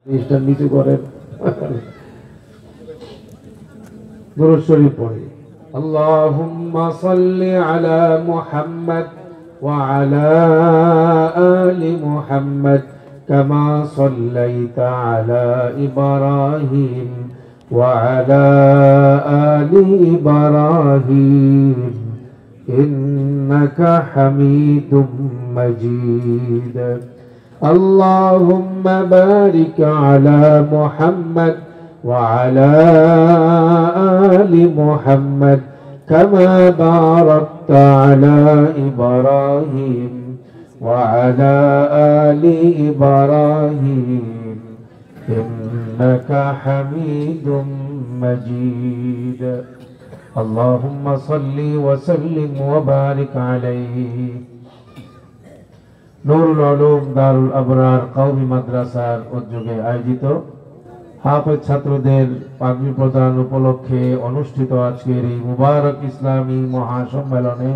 জিনিসটা নিচে করেন দুরূদ শরীফ পড়ি আল্লাহুম্মা সাল্লি আলা মুহাম্মাদ ওয়া আলা আলি মুহাম্মাদ কামা সাল্লাইতা আলা ইব্রাহিম ওয়া আলা আলি ইব্রাহিম ইন্নাকা হামিদুম মাজিদ اللهم بارك على محمد وعلى آل محمد كما باركت على إبراهيم وعلى آل إبراهيم إنك حميد مجيد اللهم صل وسلم وبارك عليه নুরুল উলুম দারুল আবরার কওমি মাদ্রাসার উদ্যোগে আয়োজিত হাফেজ ছাত্রদের পাগড়ি প্রদান উপলক্ষে অনুষ্ঠিত আজকের এই মুবারক ইসলামী মহাসম্মেলনে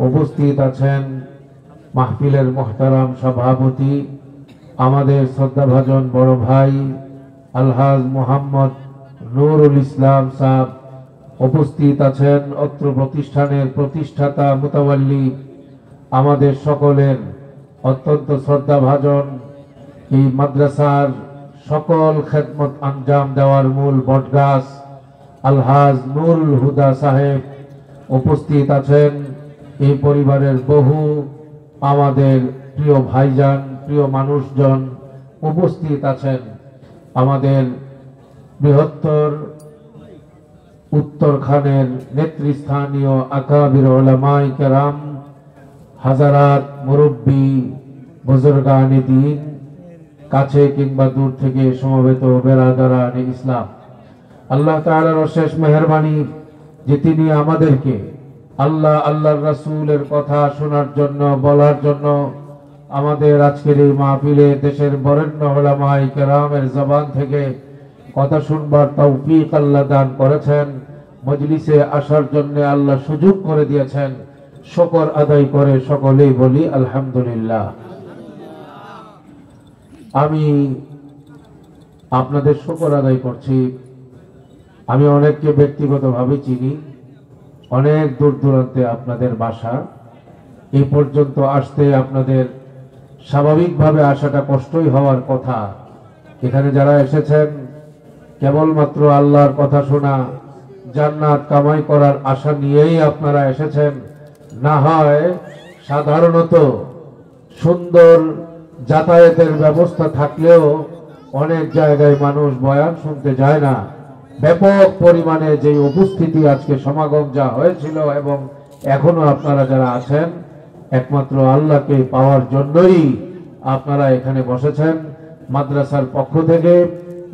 উপস্থিত আছেন মাহফিলের মুহতারাম সভাপতি আমাদের শ্রদ্ধাভাজন বড় ভাই আলহাজ মোহাম্মদ নুরুল ইসলাম সাহেব, উপস্থিত আছেন অত্র প্রতিষ্ঠানের প্রতিষ্ঠাতা মুতাওয়াল্লি আমাদের সকলের অত্যন্ত শ্রদ্ধাভাজন এই মাদ্রাসার সকল খেদমত আঞ্জাম দেওয়ার মূল বটগাছ আলহাজ নুরুল হুদা সাহেব, উপস্থিত আছেন এই পরিবারের বহু আমাদের প্রিয় ভাইজান প্রিয় মানুষজন, উপস্থিত আছেন আমাদের বৃহত্তর উত্তরখানের নেতৃস্থানীয় আকাবির উলামায়ে কেরাম, হাজারাত মুরব্বী বুজুর্গানে দ্বীন, কাছে কিংবা দূর থেকে সমবেত বেরাদারানে ইসলাম। আল্লাহ তাআলার অশেষ মেহেরবানি যে তিনি আমাদেরকে আল্লাহর রাসূলের কথা শোনার জন্য বলার জন্য আমাদের আজকের এই মাহফিলে দেশের বরেণ্য উলামায়ে কেরামের জবান থেকে কথা শুনবার তৌফিক আল্লাহ দান করেছেন, মজলিসে আসার জন্য আল্লাহ সুযোগ করে দিয়েছেন। শুকর আদায় করে সকলেই বলি আলহামদুলিল্লাহ। আমি আপনাদের শুকর আদায় করছি। আমি অনেককে ব্যক্তিগতভাবে চিনি, অনেক দূর দূরান্তে আপনাদের বাসা, এই পর্যন্ত আসতে আপনাদের স্বাভাবিকভাবে আসাটা কষ্টই হওয়ার কথা। এখানে যারা এসেছেন কেবলমাত্র আল্লাহর কথা শোনা, জান্নাত কামাই করার আশা নিয়েই আপনারা এসেছেন, না হয় সাধারণত সুন্দর যাতায়াতের ব্যবস্থা থাকলেও অনেক জায়গায় মানুষ বয়ান শুনতে যায় না। ব্যাপক পরিমাণে যে উপস্থিতি আজকে সমাগম যা হয়েছিল এবং এখনো আপনারা যারা আছেন একমাত্র আল্লাহকে পাওয়ার জন্যই আপনারা এখানে বসেছেন। মাদ্রাসার পক্ষ থেকে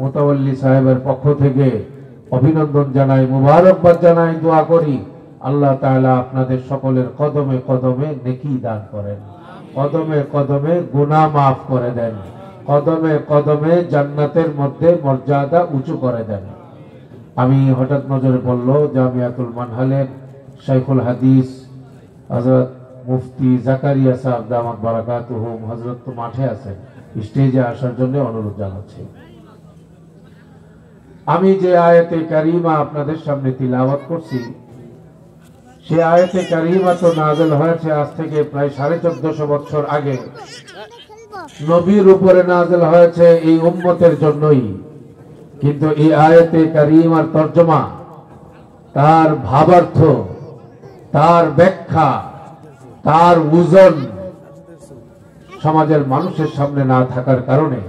মুতাওয়াল্লি সাহেবের পক্ষ থেকে অভিনন্দন জানাই, মুবারকবাদ জানাই, দোয়া করি আল্লাহ তাআলা আপনাদের সকলের কদমে কদমে নেকি দান করেন, কদমে কদমে গুনাহ মাফ করে দেন, কদমে কদমে জান্নাতের মধ্যে মর্যাদা উঁচু করে দেন। আমি হঠাৎ নজরে পড়ল জামিয়াতুল মানহালের শাইখুল হাদিস হযরত মুফতি জাকারিয়া সাহেব দামাত বারাকাতুহুম হযরত তো মাঠে আছেন, স্টেজে আসার জন্য অনুরোধ জানাচ্ছি। আমি যে আয়াতে কারিমা আপনাদের সামনে তিলাওয়াত করছি সে আয়াতে কারিমা তো নাযিল হয়েছে আজ থেকে প্রায় 1450 বছর আগে। নবীর উপরে নাযিল হয়েছে এই উম্মতের জন্যই, কিন্তু এই আয়াতে কারিমার তরজমা, তার ভাবার্থ, তার ব্যাখ্যা, তার ওজন সমাজের মানুষের সামনে না থাকার কারণে,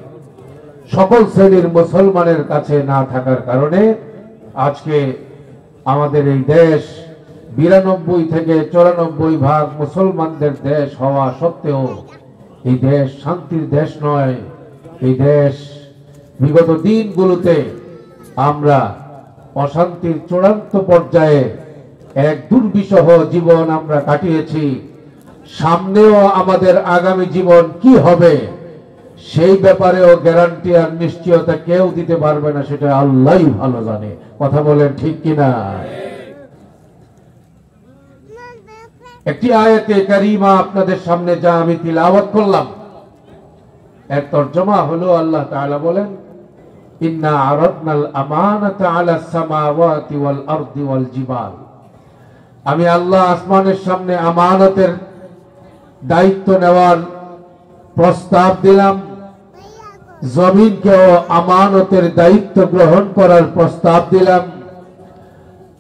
সকল শ্রেণীর মুসলমানের কাছে না থাকার কারণে আজকে আমাদের এই দেশ 92 থেকে 94 ভাগ মুসলমানদের দেশ হওয়া সত্ত্বেও এই দেশ শান্তির দেশ নয়। এই দেশ বিগত দিনগুলোতে আমরা অশান্তির চূড়ান্ত পর্যায়ে এক দুর্বিষহ জীবন আমরা কাটিয়েছি। সামনেও আমাদের আগামী জীবন কি হবে সেই ব্যাপারেও গ্যারান্টি আর নিশ্চয়তা কেউ দিতে পারবে না, সেটা আল্লাহই ভালো জানে। কথা বলেন ঠিক কিনা? একটি আয়াতে কারিমা আপনাদের সামনে যা আমি তিলাওয়াত করলাম, এর তর্জমা হলো আল্লাহ তাআলা বলেন, ইন্না আরাদনাল আমানাতা আলাস সামাওয়াতি ওয়াল আরদি ওয়াল জিবাল। আমি আল্লাহ আসমানের সামনে আমানতের দায়িত্ব নেওয়ার প্রস্তাব দিলাম, জমিনকেও আমানতের দায়িত্ব গ্রহণ করার প্রস্তাব দিলাম,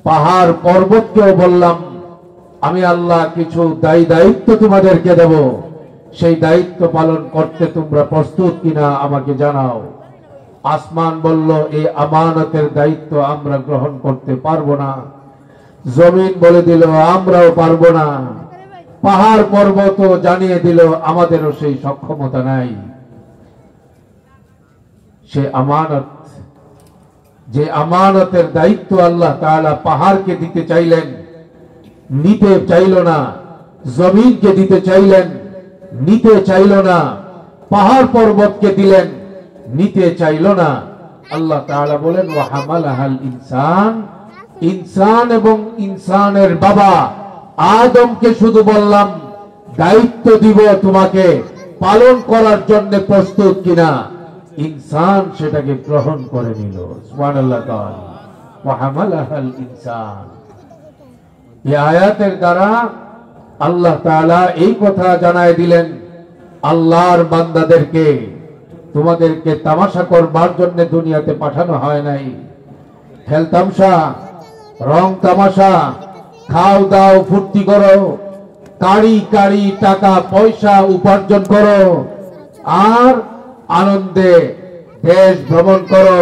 পাহাড় পর্বতকেও বললাম আমি আল্লাহ কিছু দায়িত্ব তোমাদেরকে দেব, সেই দায়িত্ব পালন করতে তোমরা প্রস্তুত কিনা আমাকে জানাও। আসমান বলল এই আমানতের দায়িত্ব আমরা গ্রহণ করতে পারবো না। জমিন বলে দিল আমরাও পারবো না। পাহাড় পর্বত জানিয়ে দিল আমাদেরও সেই সক্ষমতা নাই। সে আমানত, যে আমানতের দায়িত্ব আল্লাহ তাআলা পাহাড়কে দিতে চাইলেন, নিতে চাইল না। জমিনকে দিতে চাইলেন, নিতে চাইল না। পাহাড় পর্বতকে দিলেন, নিতে চাইল না। আল্লাহ তাআলা বলেন ওয়া হামালাহাল ইনসান, ইনসান এবং ইনসানের বাবা আদমকে শুধু বললাম দায়িত্ব দিব তোমাকে, পালন করার জন্য প্রস্তুত কিনা। ইনসান সেটাকে গ্রহণ করে নিল। সুবহানাল্লাহ। ওয়া হামালাহাল ইনসান, এই আয়াতের দ্বারা আল্লাহ তাআলা এই কথা জানায় দিলেন, আল্লাহর বান্দাদেরকে তোমাদেরকে তামাশা করবার জন্য দুনিয়াতে পাঠানো হয় নাই। খেল তামশা, রং তামাশা, খাও দাও, ফুর্তি করো, কাড়ি কাড়ি টাকা পয়সা উপার্জন করো, আর আনন্দে দেশ ভ্রমণ করো,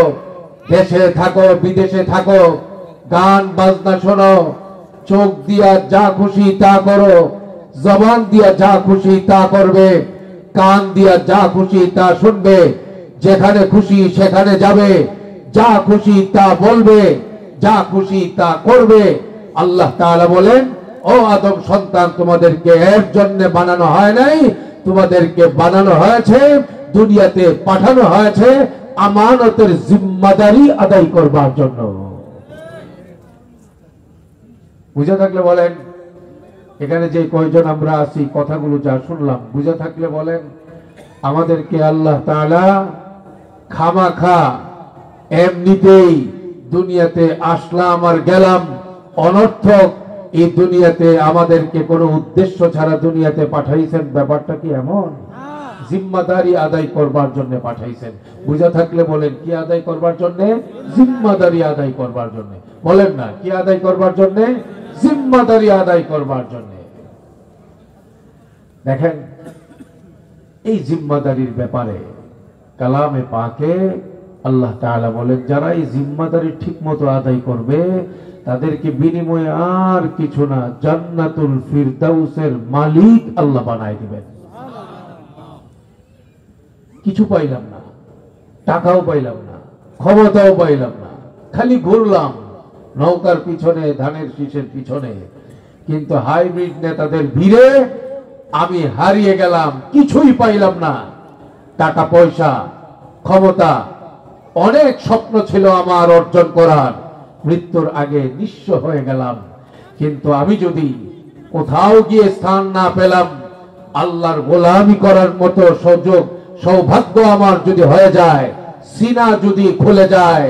দেশে থাকো বিদেশে থাকো, গান বাজনা শোনো, চোখ দিয়া যা খুশি তা করো, জবান দিয়া যা খুশি তা করবে, কান দিয়া যা খুশি তা শুনবে, যেখানে খুশি সেখানে যাবে, যা খুশি তা বলবে, যা খুশি তা করবে। আল্লাহ তাআলা বলেন ও আদম সন্তান, তোমাদেরকে এর জন্য বানানো হয় নাই, তোমাদেরকে বানানো হয়েছে, দুনিয়াতে পাঠানো হয়েছে আমানতের জিম্মাদারি আদায় করবার জন্য। বুঝে থাকলে বলেন, এখানে যে কয়জন আমরা আছি কথাগুলো যা শুনলাম বুঝে থাকলে বলেন, আমাদেরকে আল্লাহ তাআলা খামাখা এমনিতেই দুনিয়াতে আসলাম আর গেলাম অনর্থক, এই দুনিয়াতে আমাদেরকে কোনো উদ্দেশ্য ছাড়া দুনিয়াতে পাঠাইছেন, ব্যাপারটা কি এমন? জিম্মাদারি আদায় করবার জন্য পাঠাইছেন। বুঝা থাকলে বলেন কি আদায় করবার জন্য? জিম্মাদারি আদায় করবার জন্য। বলেন না কি আদায় করবার জন্য? জিম্মাদারি আদায় করবার জন্য। দেখেন এই জিম্মাদারির ব্যাপারে কালামে পাকে আল্লাহ তাআলা বলেন, যারা এই জিম্মাদারি ঠিকমতো আদায় করবে তাদেরকে বিনিময়ে আর কিছু না, জান্নাতুল ফিরদাউসের মালিক আল্লাহ বানায় দিবেন। কিছু পাইলাম না, টাকাও পাইলাম না, ক্ষমতাও পাইলাম না, খালি ঘুরলাম নৌকার পিছনে, ধানের শীষের পিছনে, কিন্তু হাইব্রিড নেতাদের ভিড়ে আমি হারিয়ে গেলাম, কিছুই পাইলাম না। টাকা পয়সা, ক্ষমতা, অনেক স্বপ্ন ছিল আমার অর্জন করার, মৃত্যুর আগে নিঃস্ব হয়ে গেলাম। কিন্তু আমি যদি কোথাও গিয়ে স্থান না পেলাম, আল্লাহর গোলামি করার মতো সুযোগ সৌভাগ্য আমার যদি হয়ে যায়, সিনা যদি খুলে যায়,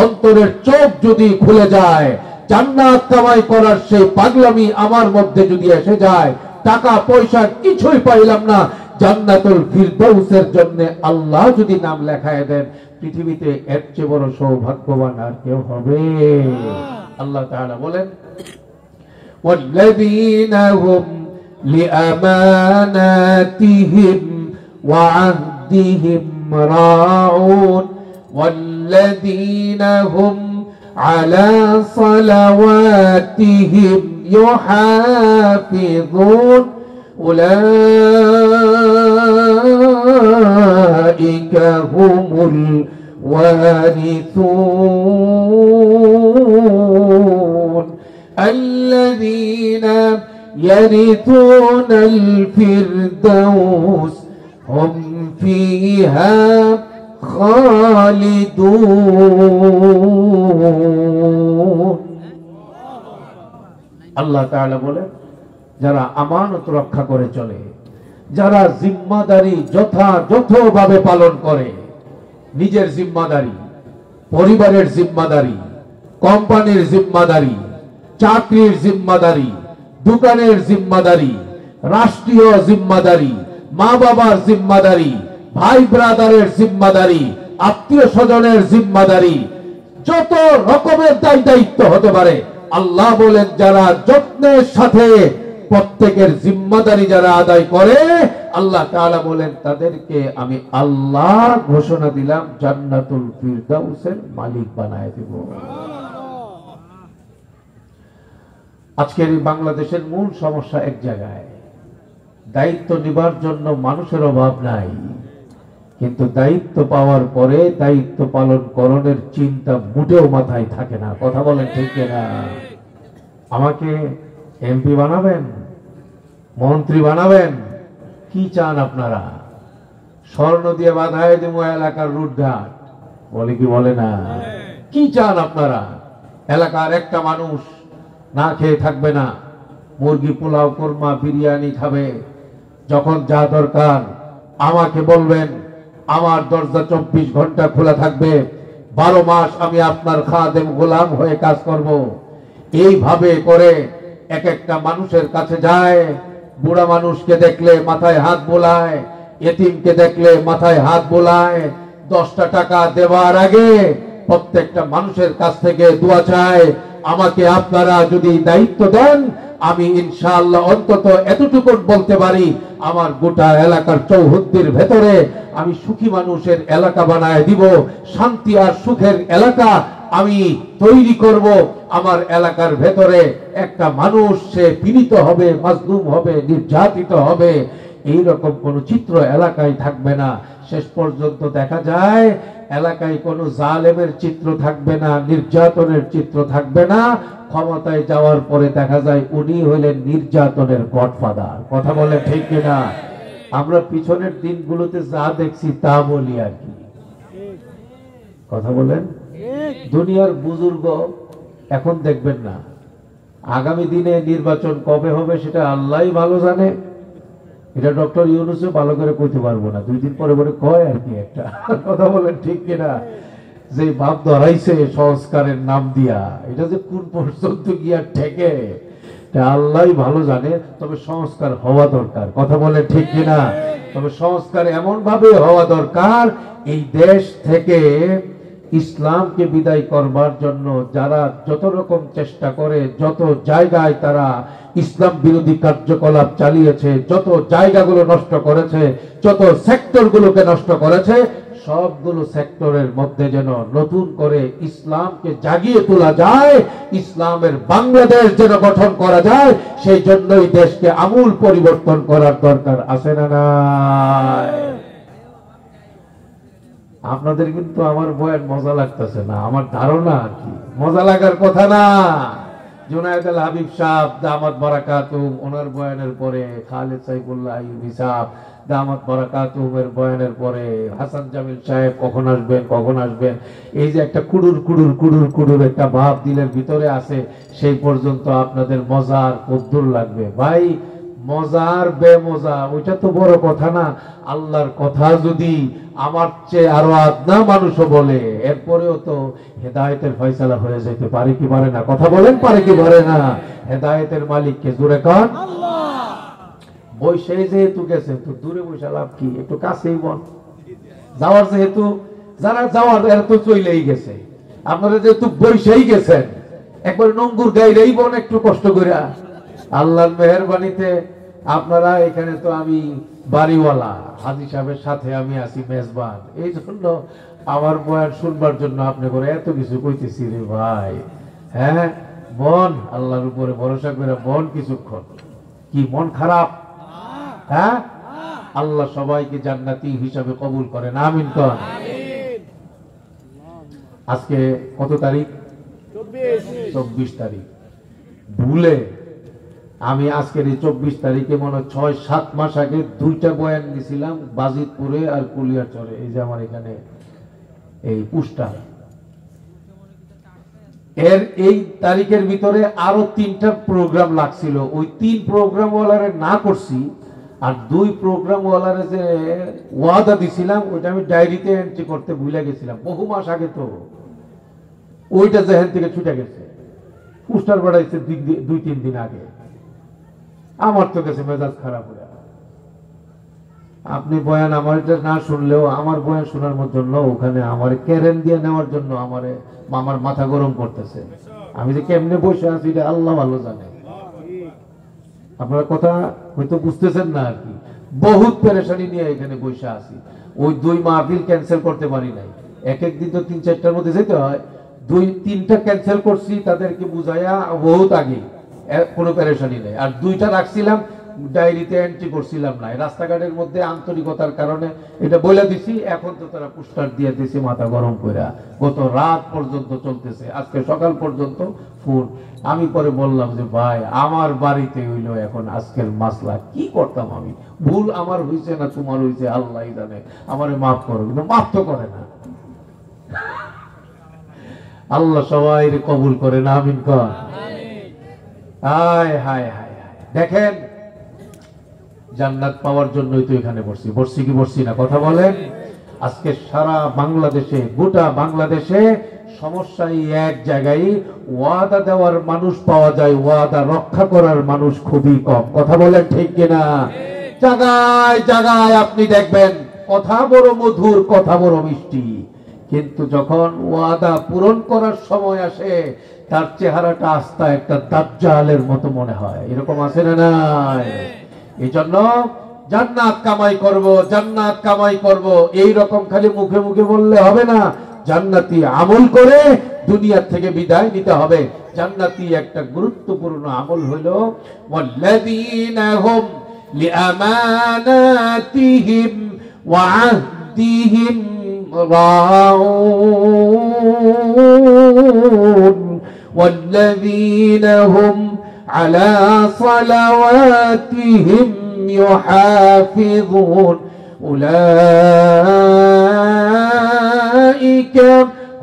অন্তরের চোখ যদি খুলে যায়, জান্নাত কামাই করার সেই পাগলামি আমার মধ্যে যদি এসে যায়, টাকা পয়সা কিছুই পাইলাম না, জান্নাতুল ফিরদাউসের জন্য আল্লাহ যদি নাম লেখায় দেন, পৃথিবীতে এর চেয়ে বড় সৌভাগ্যবান আর কেউ হবে? আল্লাহ তাআলা বলেন ওয়াল্লাযীনা হুম লিআমানাতিহিম ওয়া আহদিহিম রাউন ওয়াল্লাযীনা হুম আলা সালাওয়াতিহিম ইউহাফিযুন উলাইকা হুমুল ওয়ারিসুন الذين يرثون الفردوس هم فيها خالدون। আল্লাহ তাআলা বলেন, যারা আমানত রক্ষা করে চলে, যারা জিম্মাদারি যথাযথভাবে পালন করে, নিজের জিম্মাদারি, পরিবারের জিম্মাদারি, কোম্পানির জিম্মাদারি, চাকরির জিম্মাদারি, দোকানের জিম্মাদারি, রাষ্ট্রীয় জিম্মাদারি, মা বাবার জিম্মাদারি, ভাই ব্রাদারের জিম্মাদারি, আত্মীয় স্বজনের জিম্মাদারি, যত রকমের দায়িত্ব হতে পারে, আল্লাহ বলেন যারা যত্নের সাথে প্রত্যেকের জিম্মাদারি যারা আদায় করে, আল্লাহ তাআলা বলেন তাদেরকে আমি আল্লাহ ঘোষণা দিলাম জান্নাতুল ফিরদাউসের মালিক বানায় দেব। আজকের বাংলাদেশের মূল সমস্যা এক জায়গায়, দায়িত্ব নেবার জন্য মানুষের অভাব নাই, কিন্তু দায়িত্ব পাওয়ার পরে দায়িত্ব পালন করণের চিন্তা মোটেও মাথায় থাকে না। কথা বলেন ঠিক না? আমাকে এমপি বানাবেন, মন্ত্রী বানাবেন, কি চান আপনারা? স্বর্ণ দিয়ে বাঁধায় দেবো এলাকার রুটঘাট, বলে কি বলে না? কি চান আপনারা? এলাকার একটা মানুষ না খেয়ে থাকবে না, মুরগি পোলাও কোরমা বিরিয়ানি খাবে। যখন যা দরকার আমাকে বলবেন, আমার দরজা 24 ঘন্টা খোলা থাকবে, 12 মাস আমি আপনার খাদেম গোলাম হয়ে কাজ করব। এইভাবে করে এক একটা মানুষের কাছে যায়, বুড়া মানুষকে দেখলে মাথায় হাত বোলায়, এতিমকে দেখলে মাথায় হাত বোলায়, 10টা টাকা দেওয়ার আগে প্রত্যেকটা মানুষের কাছ থেকে দোয়া চায়, আমাকে আপনারা যদি দায়িত্ব দেন আমি ইনশাআল্লাহ অন্তত এতটুকু বলতে পারি, আমার গোটা এলাকার চৌহদ্দির ভেতরে আমি সুখী মানুষের এলাকা বানায় দিব, শান্তি আর সুখের এলাকা আমি তৈরি করব। আমার এলাকার ভেতরে একটা মানুষ সে পীড়িত হবে, মাজলুম হবে, নির্যাতিত হবে, এইরকম কোন চিত্র এলাকায় থাকবে না। শেষ পর্যন্ত দেখা যায় এলাকায় কোনো জালেমের চিত্র থাকবে না, নির্যাতনের চিত্র থাকবে না। ক্ষমতায় যাওয়ার পরে দেখা যায় উনি হলেন নির্যাতনের গডফাদার। কথা বলে ঠিক কিনা? আমরা পিছনের দিনগুলোতে যা দেখছি তা বলি আর কি। কথা বলেন? দুনিয়ার বুজুর্গ এখন দেখবেন না, আগামী দিনে নির্বাচন কবে হবে সেটা আল্লাহই ভালো জানে। এটা ডক্টর ইউনূসও ভালো করে কইতে পারবো না, 2 দিন পরে পরে কয় আর কি একটা। কথা বলেন ঠিক কিনা? যে ভাব ধরাইছে সংস্কারের নাম দিয়া, এটা যে কোন পর্যন্ত গিয়া ঠেকে আল্লাহই ভালো জানে। তবে সংস্কার হওয়া দরকার। কথা বলে ঠিক কিনা? তবে সংস্কার এমন ভাবে হওয়া দরকার, এই দেশ থেকে ইসলামকে বিদায় করবার জন্য যারা যত রকম চেষ্টা করে, যত জায়গায় তারা ইসলাম বিরোধী কার্যকলাপ চালিয়েছে, যত জায়গাগুলো নষ্ট করেছে, যত সেক্টরগুলোকে নষ্ট করেছে, সবগুলো সেক্টরের মধ্যে যেন নতুন করে ইসলামকে জাগিয়ে তোলা যায়, ইসলামের বাংলাদেশ যেন গঠন করা যায়, সেই জন্যই দেশকে আমূল পরিবর্তন করার দরকার আছে না নাই? আপনাদের কিন্তু আমার বয়ান মজা লাগতেছে না, আমার ধারণা আর কি মজা লাগার কথা না। জুনায়েদ আল হাবিব সাহেব দামাত বারাকাতুহুম, ওনার বয়ানের পরে খালিদ সাইফুল্লাহ আইয়ুবী সাহেব দামাত বারাকাতুহুমের বয়ানের পরে হাসান জামিল সাহেব কখন আসবেন, এই যে একটা কুড়ুর কুড়ুর কুড়ুর কুড়ুর একটা ভাব দিলের ভিতরে আছে, সেই পর্যন্ত আপনাদের মজার কদ্দুর লাগবে। ভাই মজার বেমজা ওইটা তো বড় কথা না। আল্লাহর কথা যদি আমার চেয়ে আরো আদনা মানুষও বলে, এরপরেও তো হেদায়েতের ফয়সালা হয়ে যেতে পারে কি পারে না? কথা বলেন, পারে কি পারে না? হেদায়েতের মালিক কে? জোরে কন আল্লাহ। বৈশে যেহেতু গেছে তো দূরে বৈশা লাভ কি? একটু কাছেই বল। যাওয়ার যেহেতু যারা যাওয়ার এরা তো চলেই গেছে, আপনারা যেহেতু বৈশাই গেছেন, একবার নঙ্গুর গাইরেই বোন একটু কষ্ট করে। আল্লাহর মেহেরবানিতে আপনারা এখানে, তো আমি বাড়িওয়ালা, হাজী সাহেবের সাথে আমি আছি মেজবান, এই জন্য আমার বয়ান শুনবার জন্য আপনি করে এত কিছু কইতেছি রে ভাই। হ্যাঁ মন আল্লাহর উপরে ভরসা করে মন কিছুক্ষণ, কি মন খারাপ? হ্যাঁ, আল্লাহ সবাইকে জান্নাতি হিসাবে কবুল করেন, আমিন করেন। আজকে কত তারিখ? 24 তারিখ। ভুলে আমি আজকের এই 24 তারিখে মনে 6-7 মাস আগে 2টা বয়ান দিছিলাম, বাজিতপুরে আর কুলিয়ারচরে। এই যে আমার এখানে এই পুস্টার, এর এই তারিখের ভিতরে আরো 3টা প্রোগ্রাম লাগছিল। ওই 3 প্রোগ্রাম ওয়ালারে না করছি, আর 2 প্রোগ্রাম ওয়ালারে যে ওয়াদা দিছিলাম ওইটা আমি ডায়েরিতে এন্ট্রি করতে ভুলে গেছিলাম বহু মাস আগে। তো ওইটা যেখান থেকে ছুটে গেছে, পোস্টার বাড়াইছে 2-3 দিন আগে। আমার তো গেছে মেজাজ খারাপ হয়ে। আপনি বয়ান আমার না শুনলেও আমার বয়ান শোনার জন্য ওখানে আমার কেরেন দিয়ে নেওয়ার জন্য আমার মাথা গরম করতেছে। আমি যে কেমনে বসে আছি এটা আল্লাহ ভালো জানে। আপনারা কথা হয়তো বুঝতেছেন না আর কি। বহুত পেরেশানি নিয়ে এখানে বসে আছি। ওই 2 মাহফিল ক্যান্সেল করতে পারি নাই। এক দিন তো 3-4টার মধ্যে যেতে হয়। 2-3টা ক্যান্সেল করছি, তাদেরকে বুঝাইয়া বহুত আগে, কোনো পেরেশানি নেই। আর 2টা রাখছিলাম ডায়েরিতে এন্ট্রি করছিলাম না, রাস্তাঘাটের মধ্যে আন্তরিকতার কারণে এটা বলে দিছি। এখন তো তারা পোস্টার দিয়ে দিছে মাথা গরম করে, গত রাত পর্যন্ত চলতেছে, আজকে সকাল পর্যন্ত ফোন। আমি পরে বললাম যে ভাই আমার বাড়িতে হইলো এখন আজকের মাসলা, কি করতাম আমি? ভুল আমার হয়েছে না তোমার হয়েছে আল্লাহ জানে, আমারে মাফ করো। কিন্তু মাফ তো করে না আল্লাহ, সবাই কবুল করে না, আমিন কর। হায় হায় হায় হায়। দেখেন, জান্নাত পাওয়ার জন্যই তো এখানে বসছি কি বসছি না? কথা বলেন। আজকে সারা বাংলাদেশে, গোটা বাংলাদেশে সমস্যাই এক জায়গায়, ওয়াদা দেওয়ার মানুষ পাওয়া যায়, ওয়াদা রক্ষা করার মানুষ খুবই কম। কথা বলেন ঠিক কিনা? জায়গায় জায়গায় আপনি দেখবেন কথা বড় মধুর, কথা বড় মিষ্টি, কিন্তু যখন ওয়াদা পূরণ করার সময় আসে তার চেহারাটা আস্তা একটা দাজ্জালের মতো মনে হয়। এরকম আছে না নাই? এই জন্য জান্নাত কামাই করব, জান্নাত কামাই করব এই রকম খালি মুখে মুখে বললে হবে না। জান্নাতি আমল করে দুনিয়া থেকে বিদায় নিতে হবে। জান্নাতি একটা গুরুত্বপূর্ণ আমল হলো ওয়াল্লাযীনা হুম লিআমানাতিহিম ওয়া আহদিহিম রাউন ওয়াল্লাযীনা হুম على صلواتهم يحافظون أولئك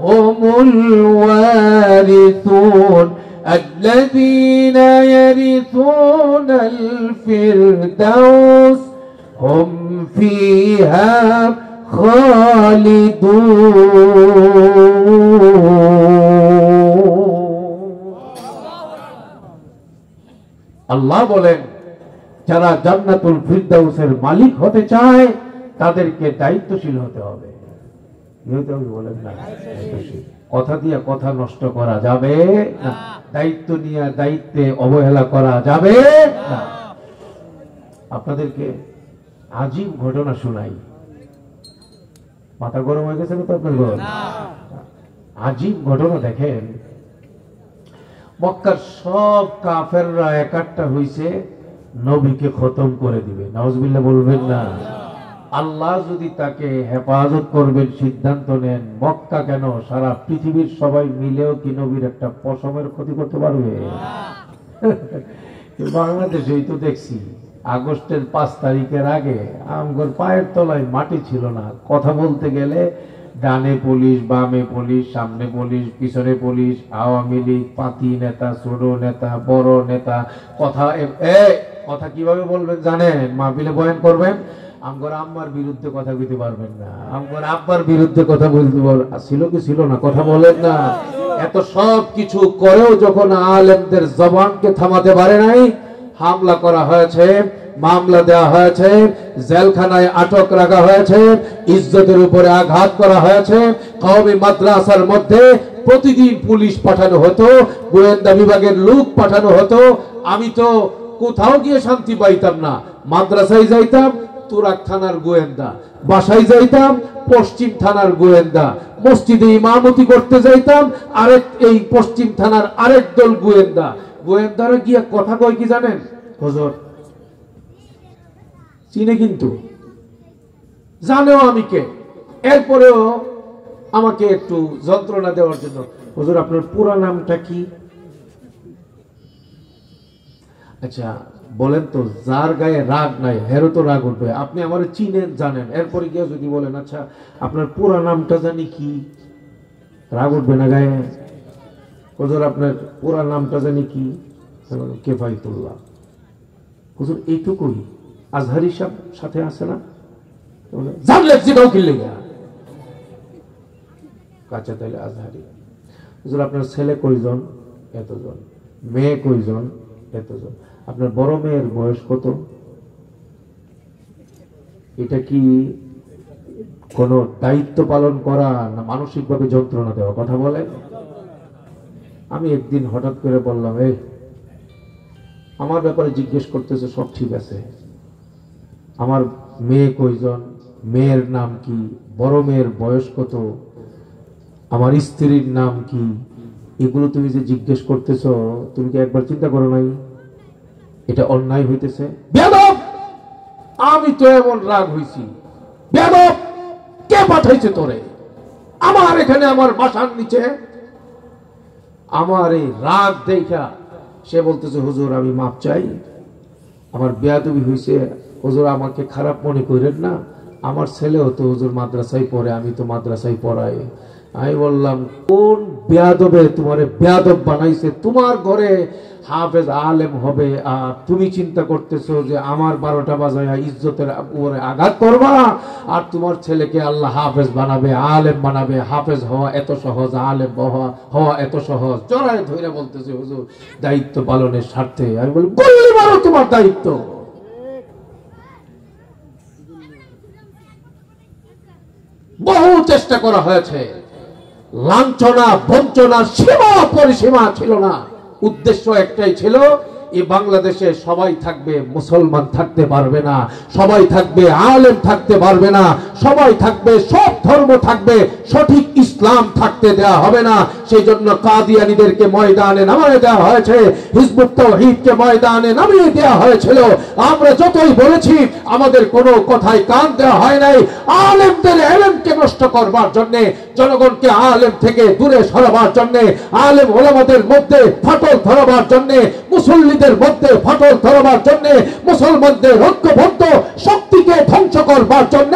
هم الوارثون الذين يرثون الفردوس هم فيها خالدون। আল্লাহ বলেন, যারা জান্নাতুল ফিরদাউসের মালিক হতে চায় তাদেরকে দায়িত্বশীল হতে হবে। বলেন না, কথা দিয়ে কথা নষ্ট করা যাবে না, দায়িত্ব নিয়ে দায়িত্বে অবহেলা করা যাবে না। আপনাদেরকে আজীব ঘটনা শোনাই। মাথা গরম হয়ে গেছে তো আপনার? আজীব ঘটনা দেখেন, মক্কার সব কাফেররা একাট্টা হইছে নবীকে খতম করে দিবে। নাউজুবিল্লাহ বলবেন না? আল্লাহ যদি তাকে হেফাজত করবেন সিদ্ধান্ত নেন, মক্কা কেন সারা পৃথিবীর সবাই মিলেও কি নবীর একটা পশমের ক্ষতি করতে পারবে? বাংলাদেশেই তো দেখছি আগস্টের 5 তারিখের আগে আমগর পায়ের তলায় মাটি ছিল না। কথা বলতে গেলে ডানে পুলিশ, বামে পুলিশ, সামনে পুলিশ, পিছনে পুলিশ, আওয়ামী লীগ, পাতি নেতা, ছোট নেতা, বড় নেতা। কথা কিভাবে বলবেন জানেন? মাহফিলে বয়ান করবেন, আমগর আম্মার বিরুদ্ধে কথা বলতে পারবেন না, আমগর আব্বার বিরুদ্ধে কথা বলতে ছিল কি ছিল না? কথা বলেন না। এত সব কিছু করেও যখন আলেমদের জবানকে থামাতে পারে নাই, হামলা করা হয়েছে, মামলা দেওয়া হয়েছে, জেলখানায় আটক রাখা হয়েছে, ইজ্জতের উপরে আঘাত করা হয়েছে। কওমি মাদ্রাসার মধ্যে প্রতিদিন পুলিশ পাঠানো হতো, গোয়েন্দা বিভাগের লোক পাঠানো হতো। আমি তো কোথাও গিয়ে শান্তি পাইতাম না। মাদ্রাসায় যাইতাম তুরাক থানার গোয়েন্দা, বাসায় যাইতাম পশ্চিম থানার গোয়েন্দা, মসজিদে ইমামতি করতে যাইতাম আরেক এই পশ্চিম থানার আরেক দল গোয়েন্দা। গোয়েন্দারা গিয়ে কথা কয় কি জানেন? হুজুর চিনে কিন্তু জানেও আমি কে, এরপরেও আমাকে একটু যন্ত্রণা দেওয়ার জন্য, হুজুর আপনার পুরা নামটা কি? আচ্ছা বলেন তো, যার গায়ে রাগ নাই হেরও তো রাগ উঠবে। আপনি আমার চিনেন জানেন, এরপরে গিয়ে যদি বলেন আচ্ছা আপনার পুরা নামটা জানি কি, রাগ উঠবে না গায়ে? হুজুর আপনার পুরা নামটা জানি কি? কেফায়েতুল্লাহ। হুজুর এইটুকুই? আজহারি সাথে আছে না? জানলে জিগাও কিনলে কাঁচা তাইলে আজহারি। হুজুর আপনার ছেলে কয়জন? এতজন। মেয়ে কয়জন? এতজন। আপনার বড় মেয়ের বয়স কত? এটা কি কোন দায়িত্ব পালন করা না মানসিকভাবে যন্ত্রণা দেওয়া? কথা বলেন। আমি একদিন হঠাৎ করে বললাম, এই আমার ব্যাপারে জিজ্ঞেস করতেছে, সব ঠিক আছে, আমার মেয়ে কয়জন, মেয়ের নাম কি, বড় মেয়ের বয়স কত, আমার স্ত্রীর নাম কি, এগুলো তুমি যে জিজ্ঞেস করতেছ, তুমি কি একবার চিন্তা করো নাই এটা অন্যায় হইতেছে? বেয়াদব! আমি তো এমন রাগ হইছি, বেয়াদব কে পাঠাইছে তোরে আমার এখানে, আমার বাসার নিচে? আমার এই রাগ দেখা সে বলতেছে, হুজুর আমি মাপ চাই, আমার বেয়াদবি হইছে, হুজুর আমাকে খারাপ মনে করেন না, আমার ছেলেও তো হুজুর মাদ্রাসায় পড়ে, আমি তো মাদ্রাসায় পড়াই। আমি বললাম, কোন বেয়াদবে তোমারে বেয়াদব বানাইছে? তোমার ঘরে হাফেজ আলেম হবে আর তুমি চিন্তা করতেছো যে আমার 12টা বাজায় ইজ্জতের উপরে আঘাত করবা, আর তোমার ছেলেকে আল্লাহ হাফেজ বানাবে, আলেম বানাবে। হাফেজ হওয়া এত সহজ, আলেম হওয়া এত সহজ? জড়ায় ধরে বলতেছে, হুজুর দায়িত্ব পালনের স্বার্থে। আমি বলি, বললি মারো তোমার দায়িত্ব। বহু চেষ্টা করা হয়েছে, লাঞ্ছনা বঞ্চনার সীমা পরিসীমা ছিল না। উদ্দেশ্য একটাই ছিল, এই বাংলাদেশে সবাই থাকবে, মুসলমান থাকতে পারবে না, সবাই থাকবে, আলেম থাকতে পারবে না, সবাই থাকবে, সব ধর্ম থাকবে, সঠিক ইসলাম থাকতে দেওয়া হবে না। সেই জন্য কাদিয়ানীদেরকে ময়দানে নামিয়ে দেওয়া হয়েছে, হিজবুত তাওহীদকে ময়দানে নামিয়ে দেওয়া হয়েছিল। আমরা যতই বলেছি, আমাদের কোনো কথাই কান দেওয়া হয় নাই। আলেমদের এলেমকে নষ্ট করবার জন্য, জনগণকে আলেম থেকে দূরে সরাবার জন্য, আলেম ওলামাদের মধ্যে ফাটল ধরাবার জন্য, মুসল্লিদের মধ্যে ফাটল ধরাবার জন্য, মুসলমানদের ঐক্যবদ্ধ শক্তিকে ধ্বংস করবার জন্য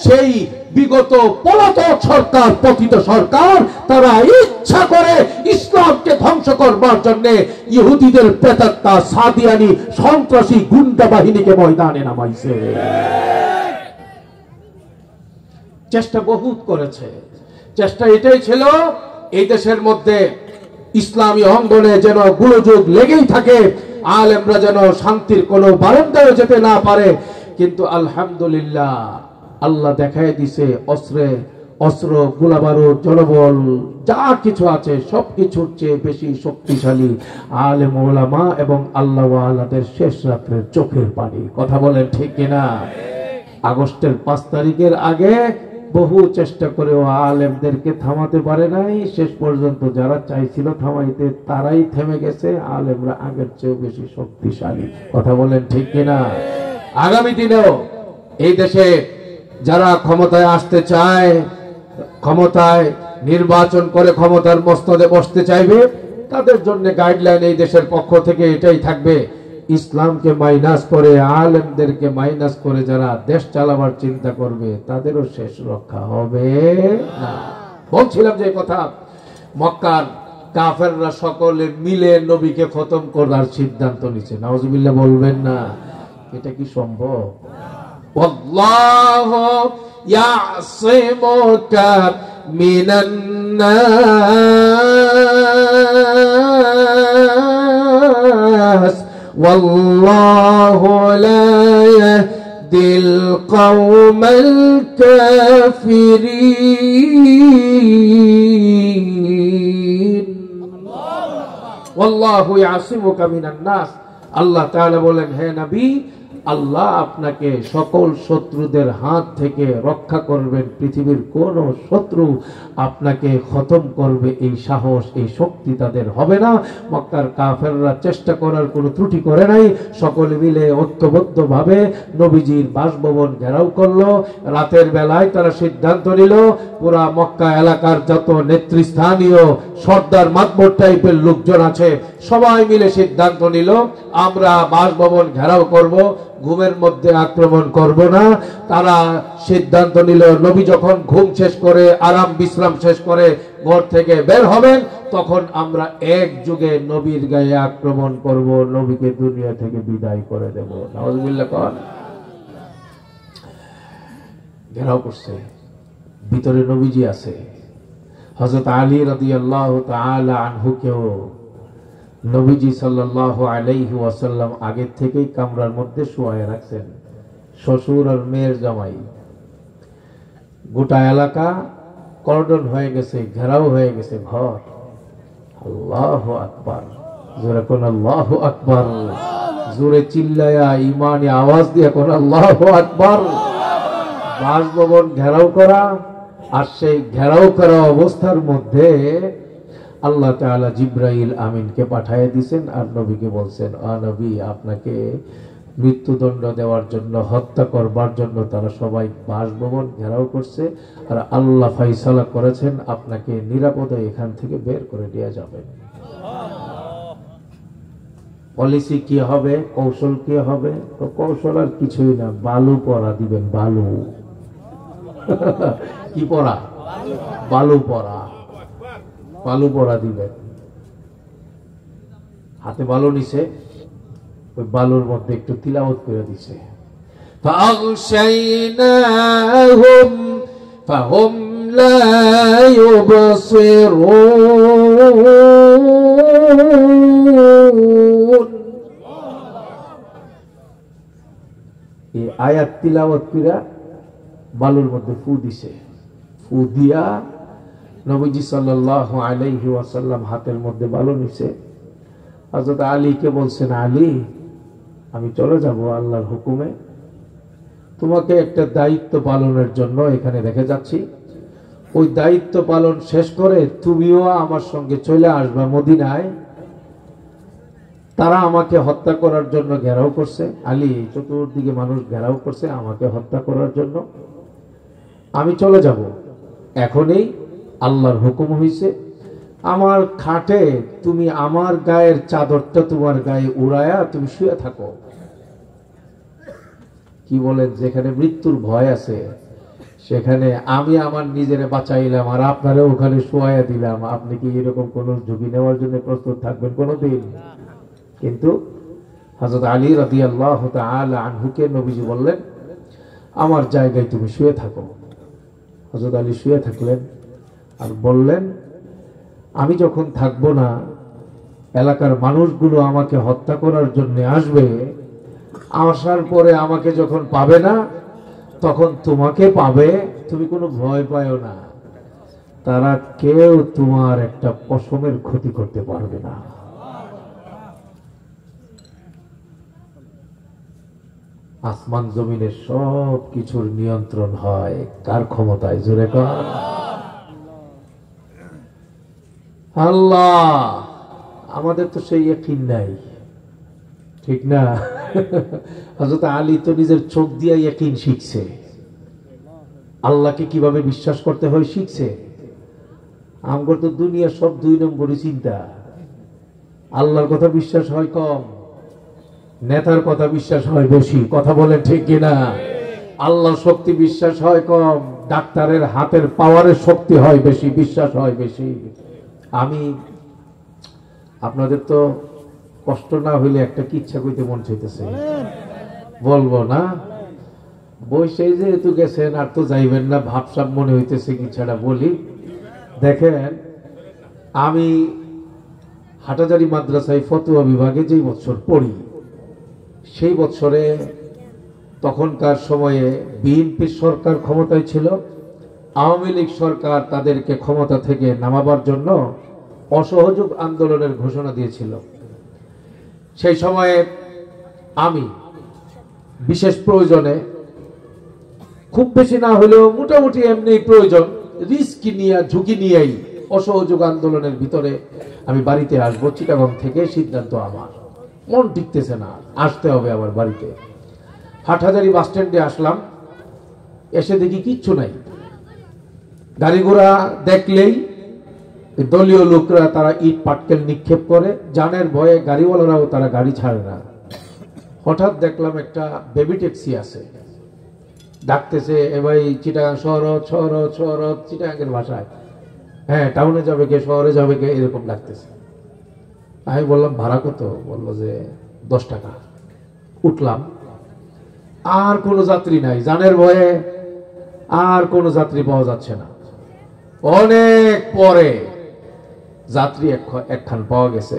সেই বিগত পলাতক সরকার, পতিত সরকার, তারা ইচ্ছা করে ইসলামকে ধ্বংস করবার জন্য ইহুদিদের প্রেতাত্মা সাদিয়ানি সন্ত্রাসী গুন্ডা বাহিনীকে ময়দানে নামাইছে। চেষ্টা বহুত করেছে। চেষ্টা এটাই ছিল, এই দেশের মধ্যে ইসলামী অঙ্গনে যেন গোলযোগ লেগেই থাকে, আলেমরা যেন শান্তির কোনো বারান্দায় যেতে না পারে। কিন্তু আলহামদুলিল্লাহ আল্লাহ দেখায় দিছে, অস্ত্র, গোলাবারুদ, জনবল যা কিছু আছে সবকিছুর চেয়ে বেশি শক্তিশালী আলেম ওলামা এবং আল্লাহ ওয়ালাদের শেষ রাত্রের চোখের পানি। কথা বলেন ঠিক কিনা? আগস্টের 5 তারিখের আগে বহু চেষ্টা করেও আলেমদেরকে থামাতে পারে নাই। শেষ পর্যন্ত যারা চাইছিল থামাইতে, তারাই থেমে গেছে। আলেমরা আগের চেয়েও বেশি শক্তিশালী। কথা বলেন ঠিক কিনা? আগামী দিনেও এই দেশে যারা ক্ষমতায় আসতে চায়, ক্ষমতায় নির্বাচন করে ক্ষমতার মস্তদে বসতে চাইবে, তাদের জন্য গাইডলাইন এই দেশের পক্ষ থেকে এটাই থাকবে, ইসলামকে মাইনাস করে, আলেমদেরকে মাইনাস করে যারা দেশ চালাবার চিন্তা করবে, তাদেরও শেষ রক্ষা হবে না। বলছিলাম যে কথা, মক্কার কাফেররা সকলে মিলে নবীকে খতম করার সিদ্ধান্ত নিচ্ছে। নাউজুবিল্লাহ বলবেন না? এটা কি সম্ভব? আল্লাহু ইয়াসিমুকা মিনান নাস ওয়াল্লাহু লা ইয়াহদিল কওমাল কাফিরিন। ওয়াল্লাহু ইয়াসিমুকা মিনান নাস। আল্লাহ তাআলা বলেন, হে নবী, আল্লাহ আপনাকে সকল শত্রুদের হাত থেকে রক্ষা করবেন। পৃথিবীর কোন শত্রু আপনাকে খতম করবে এই সাহস, এই শক্তি তাদের হবে না। মক্কার কাফেররা চেষ্টা করার কোনো ত্রুটি করে নাই। সকলে মিলে ঐক্যবদ্ধ ভাবে নবীজির বাসভবন ঘেরাও করলো। রাতের বেলায় তারা সিদ্ধান্ত নিল, পুরা মক্কা এলাকার যত নেতৃস্থানীয় সর্দার মাতবর টাইপের লোকজন আছে, সবাই মিলে সিদ্ধান্ত নিল, আমরা বাসভবন ঘেরাও করব, ঘুমের মধ্যে আক্রমণ করব না। তারা সিদ্ধান্ত নিল, নবী যখন ঘুম শেষ করে, আরাম বিশ্রাম শেষ করে ঘর থেকে বের হবেন, তখন আমরা একযোগে নবীর গায়ে আক্রমণ করব, নবীকে দুনিয়া থেকে বিদায় করে দেব। নাউজুবিল্লাহ। ঘেরাও করছে, ভিতরে নবীজি আছে। হযরত আলী রাদিয়াল্লাহু তাআলা আনহুকেও নবীজি সাল্লাল্লাহু আলাইহি ওয়াসাল্লাম আগের থেকেই কামরার মধ্যে শুয়ায় রাখছেন, শ্বশুর আর মেয়ের জামাই। গোটা এলাকা কর্ডন হয়ে গেছে, ঘেরাও হয়ে গেছে ঘর। আল্লাহু আকবার, জোরে কোন আল্লাহু আকবার, জোরে চিল্লায়া ঈমানি আওয়াজ দিয়ে কোন আল্লাহু আকবার। বাসভবন ঘেরাও করা, আর সেই ঘেরাও করা অবস্থার মধ্যে আল্লাহ তাআলা জিবরাইল আমিনকে পাঠিয়ে দিয়েছেন, আর নবীকে বলছেন, নবী, আপনাকে মৃত্যুদণ্ড দেওয়ার জন্য, হত্যা করবার জন্য তারা সবাই বাসভবন ঘেরাও করছে, আর আল্লাহ ফয়সালা করেছেন আপনাকে নিরাপদে এখান থেকে বের করে দেওয়া যাবে। পলিসি কি হবে, কৌশল কি হবে? তো কৌশল আর কিছুই না, বালু পরা দিবেন, বালু। কি পরা? বালু পরা, বালু পরা দিবেন। হাতে বালু নিছে, ওই বালুর মধ্যে একটু তিলাওয়াত করে দিছে, فَأَغْشَيْنَاهُمْ فَهُمْ لَا يُبْصِرُونَ। এই আয়াত তিলাওয়াত কইরা বালুর মধ্যে ফু দিছে। ফু দিয়া নবীজি সাল্লাল্লাহু আলাইহি ওয়াসাল্লাম হাতের মধ্যে বালু নিছে। হযরত আলীকে বলছেন, আলী, আমি চলে যাব আল্লাহর হুকুমে, তোমাকে একটা দায়িত্ব পালনের জন্য এখানে রেখে যাচ্ছি। ওই দায়িত্ব পালন শেষ করে তুমিও আমার সঙ্গে চলে আসবা মদিনায়। তারা আমাকে হত্যা করার জন্য ঘেরাও করছে। আলী, চতুর্দিকে মানুষ ঘেরাও করছে আমাকে হত্যা করার জন্য। আমি চলে যাব, এখনই আল্লাহর হুকুম হয়েছে। আমার খাটে তুমি আমার গায়ের চাদরটা তোমার গায়ে উড়ায়া তুমি শুয়ে থাকো। কি বলেন, যেখানে মৃত্যুর ভয় আছে সেখানে আমি আমার নিজেরে বাঁচাইলাম আর আপনারা ওখানে শোয়াইয়া দিলাম। আপনি কি এরকম কোন ঝুঁকি নেওয়ার জন্য প্রস্তুত থাকবেন কোনদিন? কিন্তু হযরত আলী রাদিয়াল্লাহু তাআলা আনহুকে নবীজি বললেন, আমার জায়গায় তুমি শুয়ে থাকো। হযরত আলী শুয়ে থাকলেন আর বললেন, আমি যখন থাকবো না, এলাকার মানুষগুলো আমাকে হত্যা করার জন্য আসবে। আসার পরে আমাকে যখন পাবে না, তখন তোমাকে পাবে। তুমি কোনো ভয় পাও না, তারা কেউ তোমার একটা পশমের ক্ষতি করতে পারবে না। আসমান জমিনের সব কিছুর নিয়ন্ত্রণ হয় কার ক্ষমতায়? জোরে কর আল্লাহ। আমাদের তো সেই ইয়াকিন নাই, ঠিক না? হযরত আলী তো নিজের চোখ দিয়ে ইয়াকিন শিখছে, আল্লাহকে কিভাবে বিশ্বাস করতে হয় শিখছে। আমগর তো দুনিয়া সব 2 নম্বরই চিন্তা। আল্লাহর কথা বিশ্বাস হয় কম, নেতার কথা বিশ্বাস হয় বেশি। কথা বলেন ঠিক কিনা? আল্লাহর শক্তি বিশ্বাস হয় কম, ডাক্তারের হাতের পাওয়ারের শক্তি হয় বেশি, বিশ্বাস হয় বেশি। আমি আপনাদের তো কষ্ট না হইলে একটা কি ইচ্ছা কইতে মন চাইতেছে, বলবো না? বসে যেহেতু গেছেন আর তো যাইবেন না, ভাবসাব মনে হইতেছে কি ছাড়া বলি। দেখেন, আমি হাটাজারি মাদ্রাসায় ফতোয়া বিভাগে যেই বছর পড়ি, সেই বছরে তখনকার সময়ে বিএনপি সরকার ক্ষমতায় ছিল। আওয়ামী লীগ সরকার তাদেরকে ক্ষমতা থেকে নামাবার জন্য অসহযোগ আন্দোলনের ঘোষণা দিয়েছিল। সেই সময়ে আমি বিশেষ প্রয়োজনে, খুব বেশি না হলেও মোটামুটি এমনি প্রয়োজন, রিস্ক নিয়ে, ঝুঁকি নিয়েই অসহযোগ আন্দোলনের ভিতরে আমি বাড়িতে আসবো। চিটাগং থেকে সিদ্ধান্ত আমার, মন টিকতেছে না, আসতে হবে আমার বাড়িতে। হাটহাজারী বাস স্ট্যান্ডে আসলাম, এসে দেখি কিচ্ছু নাই। গাড়ি ঘোড়া দেখলেই দলীয় লোকরা তারা ইট পাটকেল নিক্ষেপ করে, জানের ভয়ে গাড়িওয়ালারাও তারা গাড়ি ছাড়ে না। হঠাৎ দেখলাম একটা বেবি ট্যাক্সি আছে, ডাকতেছে, এ ভাই চিটাগাং শহরত শহরত শহরত, চিটাগাংয়ের ভাষায়, হ্যাঁ টাউনে যাবে কে, শহরে যাবে কে, এরকম ডাকতেছে। আমি বললাম ভাড়া কত? বললো যে 10 টাকা। উঠলাম, আর কোনো যাত্রী নাই, জানের ভয়ে আর কোনো যাত্রী পাওয়া যাচ্ছে না। অনেক পরে যাত্রী একখান পাওয়া গেছে,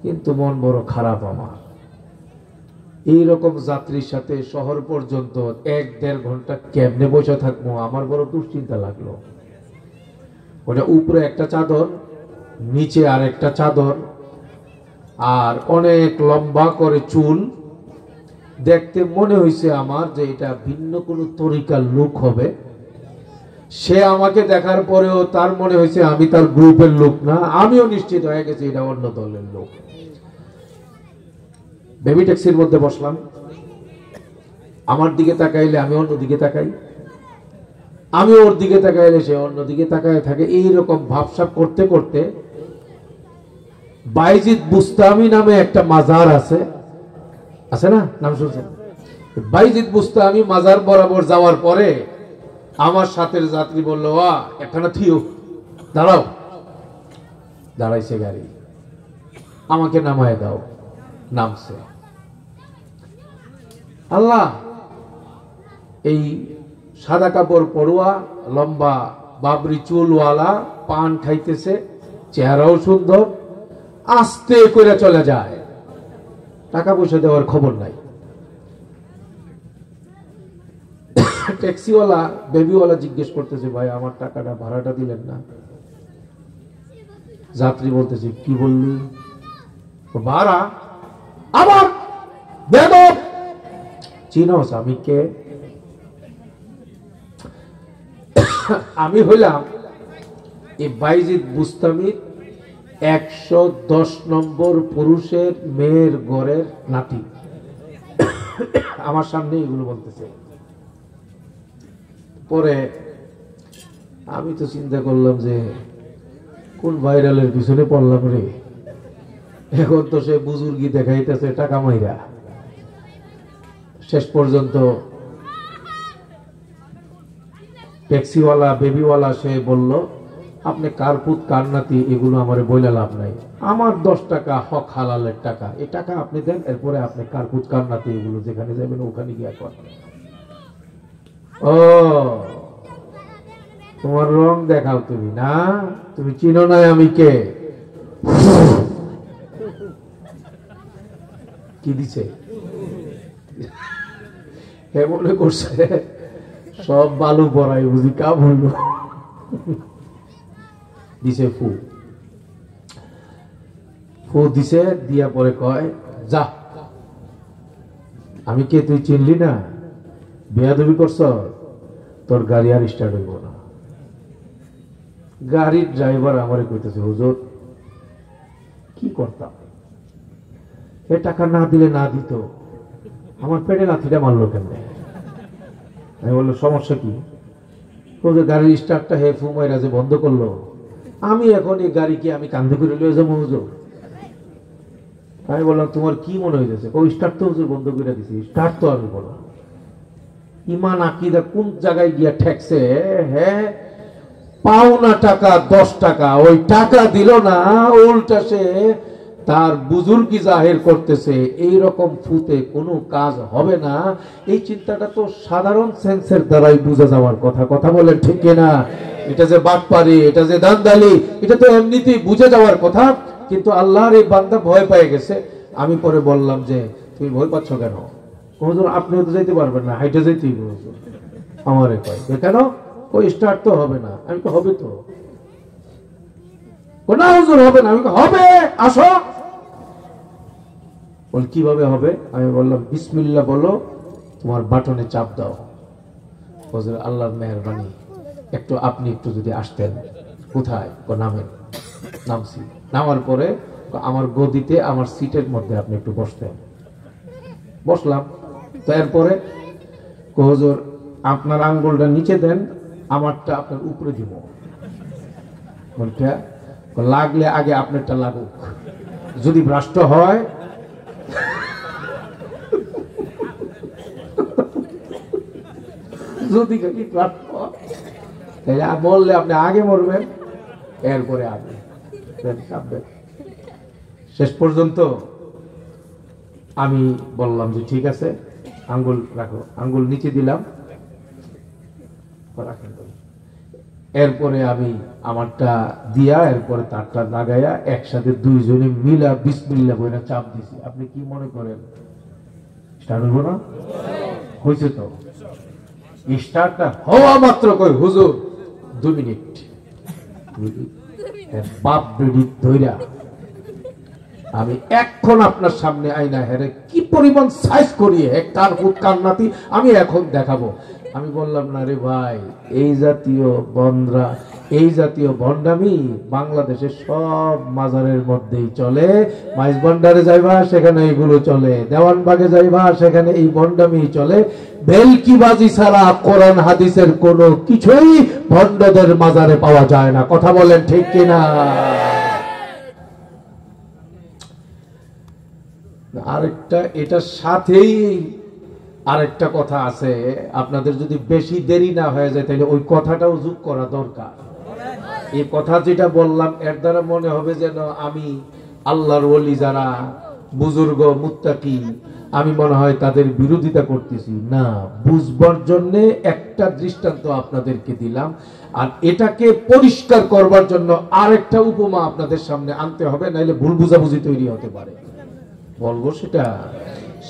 কিন্তু মন বড় খারাপ আমার। এইরকম যাত্রীর সাথে শহর পর্যন্ত 1-1.5 ঘন্টা কেমনে বসে থাকবো, আমার বড় দুশ্চিন্তা লাগলো। ওটা উপরে একটা চাদর, নিচে আর একটা চাদর, আর অনেক লম্বা করে চুল। দেখতে মনে হয়েছে আমার যে এটা ভিন্ন কোনো তরিকার লোক হবে। সে আমাকে দেখার পরেও তার মনে হয়েছে আমি তার গ্রুপের লোক না। আমিও নিশ্চিত হয়ে গেছি এটা অন্য দলের লোক। বেবি ট্যাক্সির মধ্যে বসলাম, আমার দিকে তাকাইলে আমি অন্য দিকে তাকাই, আমি ওর দিকে তাকাইলে সে অন্য দিকে তাকায় থাকে। এইরকম ভাবসাব করতে করতে বাইজিদ বুস্তামি নামে একটা মাজার আছে না, নাম শুনছেন? বাইজিদ বুস্তামি মাজার বরাবর যাওয়ার পরে আমার সাথে যাত্রী বলল, একখানা থিও, দাঁড়াও। দাঁড়াইছে গাড়ি, আমাকে নামায় দাও। নামছে। আল্লাহ, এই সাদা কাপড় পড়ুয়া, লম্বা বাবরি চুলওয়ালা, পান খাইতেছে, চেহারাও সুন্দর, আস্তে করে চলে যায়, টাকা পয়সা দেওয়ার খবর নাই। ট্যাক্সিওয়ালা বেবিওয়ালা জিজ্ঞেস করতেছে, ভাই আমার টাকাটা ভাড়াটা দিলেন না? যাত্রী বলতেছে, কি বললি? ভাড়া? আবার বেদব, চিনোস আমি কে? আমি হইলাম এই বাইজিদ বুস্তামির 110 নম্বর পুরুষের মেয়ের ঘরের নাতি। আমার সামনে এগুলো বলতেছে। পরে আমি তো চিন্তা করলাম যে কোন ভাইরালের পিছনে পড়লাম রে। এখন তো সে বুজুর্গি দেখাইতেছে টাকা মাইরা। শেষ পর্যন্ত ট্যাক্সিওয়ালা বেবিওয়ালা সে বলল, আপনি কার পুত কার নাতি এগুলো আমার বইলা লাভ নাই, আমার 10 টাকা হক হালালের টাকা, এই টাকা আপনি দেন, এরপরে আপনি কার পুত কার নাতি এগুলো যেখানে যাবেন ওখানে গিয়া করেন। ও, তোমার রং দেখাও তুমি না, তুমি চিনো না আমি কে। কি দিছে? হে মনে করছে সব বালু পড়াই বুঝি, কা বললো দিছে। ফু দিছে, দিয়া পরে কয়, যা, আমি কে তুই চিনলি না, বেয়াদবি করছ, তোর গাড়ি আর স্টার্ট হইব না। গাড়ির ড্রাইভার আমারে কইতেছে, হুজুর কি করতাম, এ টাকা না দিলে না দিত, আমার পেটে লাথিটা মারলো কেমনে? আমি বললো, সমস্যা কি? গাড়ির স্টার্টটা হে ফু মাইরা যে বন্ধ করলো, আমি এখন এই গাড়িকে আমি কান্দে করে লিয়ে যাবো হুজুর। আমি বললাম, তোমার কি মনে হইতেছে? ওই স্টার্ট তো হুজুর বন্ধ করে দিছি। স্টার্ট তো আমি বলো, ইমান আকিদা কোন জায়গায় গিয়া ঠেকছে? হ্যাঁ, পাওনা টাকা 10 টাকা, ওই টাকা দিল না, উল্টা সে তার বুজুর্গি জাহির করতেছে। এই রকম ফুতে কোনো কাজ হবে না। এই চিন্তাটা তো সাধারণ সেন্সের দ্বারাই বুঝে যাওয়ার কথা। কথা বলেন ঠিক না? এটা যে বাটপারি, এটা যে দান্দালি, এটা তো এমনিতেই বুঝে যাওয়ার কথা। কিন্তু আল্লাহর এই বান্দা ভয় পেয়ে গেছে। আমি পরে বললাম যে, তুমি ভয় পাচ্ছ কেন? হুজুর আপনিও তো যেতে পারবেন না, হাইটে যেতেই হুজুর। আমারে কয় কেন? ওই স্টার্ট তো হবে না। আমি তো হবে তো না হুজুর, হবে না। আমি হবে, আসো। বল কিভাবে হবে? আমি বললাম, বিসমিল্লাহ বলো, তোমার বাটনে চাপ দাও। হুজুর আল্লাহর মেহেরবানি, আপনি একটু যদি আসতেন। কোথায়? নামেন। নামছি। নামার পরে আমার গদিতে, আমার সিটের মধ্যে আপনি একটু বসতেন। বসলাম। তো এরপরে হুজুর আপনার আঙ্গুলটা নিচে দেন, আমারটা আপনার উপরে দিব। লাগলে আগে আপনারটা লাগুক, যদি ভ্রষ্ট হয় যদি বললে আপনি আগে মরবেন, এরপরে আগে শেষ পর্যন্ত আমি বললাম যে ঠিক আছে, আঙ্গুল রাখো। আঙ্গুল নিচে দিলাম, রাখেন। এরপরে আমি আমারটা দিয়া এরপরে তারটা লাগাইয়া একসাথে দুইজনে মিলা বিসমিল্লাহ বইরা চাপ দিছি। আপনি কি মনে করেন স্টার্ট হইব না? হয়েছে তো। স্টার্টটা হওয়া মাত্র কই হুজুর 2 মিনিট বাপ বেডি ধইরা আমি এখন আপনার সামনে আইনা হেরে কি পরিমাণ সাইজ করিয়ে কার ফুট কার নাতি আমি এখন দেখাবো। আমি বললাম না রে ভাই, এই জাতীয় বন্দ্রা, এই জাতীয় ভণ্ডামি বাংলাদেশের সব মাজারের মধ্যেই চলে। মাইজ ভান্ডারে যাইবা সেখানে এগুলো চলে, দেওয়ানবাগে যাইবা সেখানে এই ভণ্ডামি চলে। ভেলকিবাজি ছাড়া কোরআন হাদিসের কোনো কিছুই ভণ্ডদের মাজারে পাওয়া যায় না। কথা বলেন ঠিক কিনা? আরেকটা এটার সাথেই আরেকটা কথা আছে, আপনাদের যদি বেশি দেরি না হয়ে যায় তাহলে ওই কথাটাও যোগ করা দরকার। এই কথা যেটা বললাম এর দ্বারা মনে হবে যেন আমি আল্লাহর ওলি যারা বুজুর্গ মুত্তাকি আমি মনে হয় তাদের বিরোধিতা করতেছি না। বুঝবার জন্য একটা দৃষ্টান্ত আপনাদেরকে দিলাম, আর এটাকে পরিষ্কার করবার জন্য আরেকটা উপমা আপনাদের সামনে আনতে হবে, নাইলে ভুল বুঝাবুঝি তৈরি হতে পারে। বলবো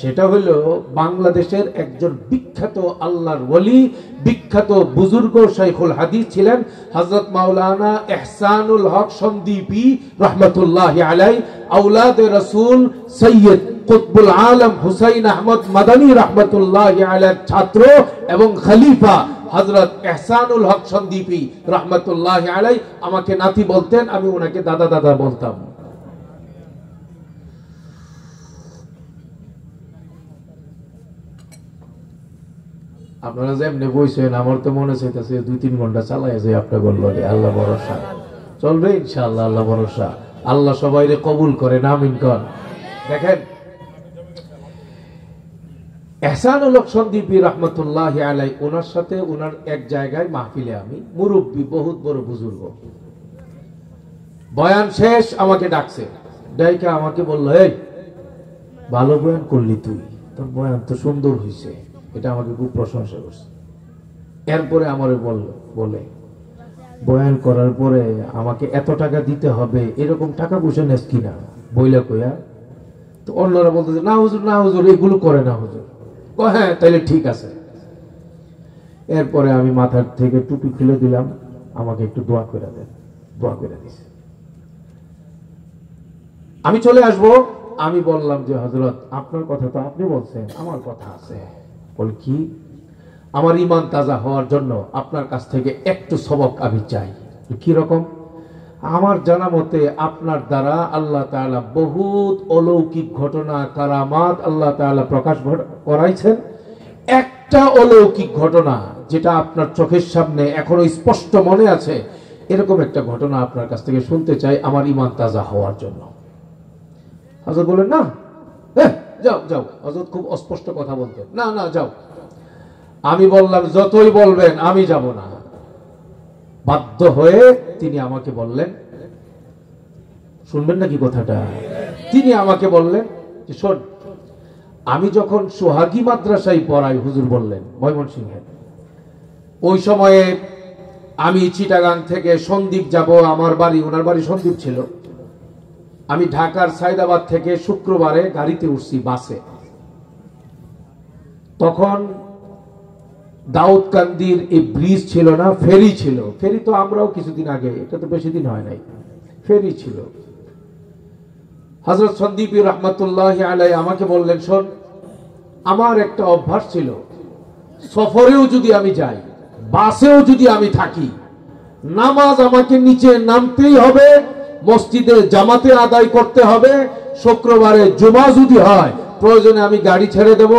সেটা হলো বাংলাদেশের একজন বিখ্যাত আল্লাহর ওলি, বিখ্যাত বুজুর্গ শাইখুল হাদিস ছিলেন হযরত মাওলানা ইহসানুল হক সন্দীপী রাহমাতুল্লাহি আলাইহি, আওলাদে রাসূল সৈয়দ কুতবুল আলম হুসাইন আহমদ মাদানী রাহমাতুল্লাহি আলাইহির ছাত্র এবং খলিফা হযরত ইহসানুল হক সন্দীপী রাহমাতুল্লাহি আলাইহি আমাকে নাতি বলতেন, আমি ওনাকে দাদা দাদা বলতাম। আপনারা যেমনি বইছেন আমার তো মনে চাইতেছে 2-3 ঘন্টা চালাই যায় আপনার বললো। আল্লাহ ভরসা চলবে ইনশাআল্লাহ, আল্লাহ ভরসা। আল্লাহ সবাইরে কবুল করেন, আমিন কর। দেখেন ইহসানুল হক সন্দীপী রাহমাতুল্লাহি আলাইহি, ওনার সাথে ওনার এক জায়গায় মাহফিলে আমি মুরব্বী বহুত বড় বুজুর্গ, বয়ান শেষ আমাকে ডাকছে, ডাইকা আমাকে বললো, এই ভালো বয়ান করলি তুই, তোর বয়ান তো সুন্দর হয়েছে। এটা আমাকে খুব প্রশংসা করছে। এরপরে আমারে বলে বয়ান করার পরে আমাকে এত টাকা দিতে হবে, এরকম টাকা পয়সা নেস কিনা বইলা কইয়া। তো অন্যরা বলতেছে না হুজুর, না হুজুর, এগুলো করে না হুজুর। হ্যাঁ তাইলে ঠিক আছে। এরপরে আমি মাথার থেকে টুপি খুলে দিলাম, আমাকে একটু দোয়া করে দেন। দোয়া করে দিছে। আমি চলে আসব। আমি বললাম যে হযরত আপনার কথা তো আপনি বলছেন, আমার কথা আছে। বল কি? আমার ঈমান তাজা হওয়ার জন্য আপনার কাছ থেকে একটু সবক আমি চাই। কি রকম? আমার জানা মতে আপনার দ্বারা আল্লাহ তাআলা বহুত অলৌকিক ঘটনা কারামাত আল্লাহ তাআলা প্রকাশ করাইছেন। একটা অলৌকিক ঘটনা যেটা আপনার চোখের সামনে এখনো স্পষ্ট মনে আছে, এরকম একটা ঘটনা আপনার কাছ থেকে শুনতে চাই আমার ঈমান তাজা হওয়ার জন্য। হযরত বলেন না, যাও যাও। হযরত খুব অস্পষ্ট কথা বলতেন, না না যাও। আমি বললাম যতই বলবেন আমি যাব না। বাধ্য হয়ে তিনি আমাকে বললেন, শুনবেন নাকি কথাটা? তিনি আমাকে বললেন যে শোন, আমি যখন সোহাগী মাদ্রাসায় পড়াই, হুজুর বললেন ময়মনসিংহে, ওই সময়ে আমি চিটাগাং থেকে সন্দ্বীপ যাব, আমার বাড়ি, ওনার বাড়ি সন্দ্বীপ ছিল। আমি ঢাকার সাইদাবাদ থেকে শুক্রবারে গাড়িতে উঠছি, বাসে। তখন দাউদকান্দির এই ব্রিজ ছিল না, ফেরি ছিল। ফেরি তো আমরাও কিছুদিন আগে, এটা তো বেশি দিন হয় নাই, ফেরি ছিল। হযরত সন্দীপী রাহমাতুল্লাহি আলাইহি আমাকে বললেন, শোন, আমার একটা অভ্যাস ছিল, সফরেও যদি আমি যাই, বাসেও যদি আমি থাকি, নামাজ আমাকে নিচে নামতেই হবে, মসজিদে জামাতে আদায় করতে হবে। শুক্রবারে জুমা যদি হয়, প্রয়োজনে আমি গাড়ি ছেড়ে দেব,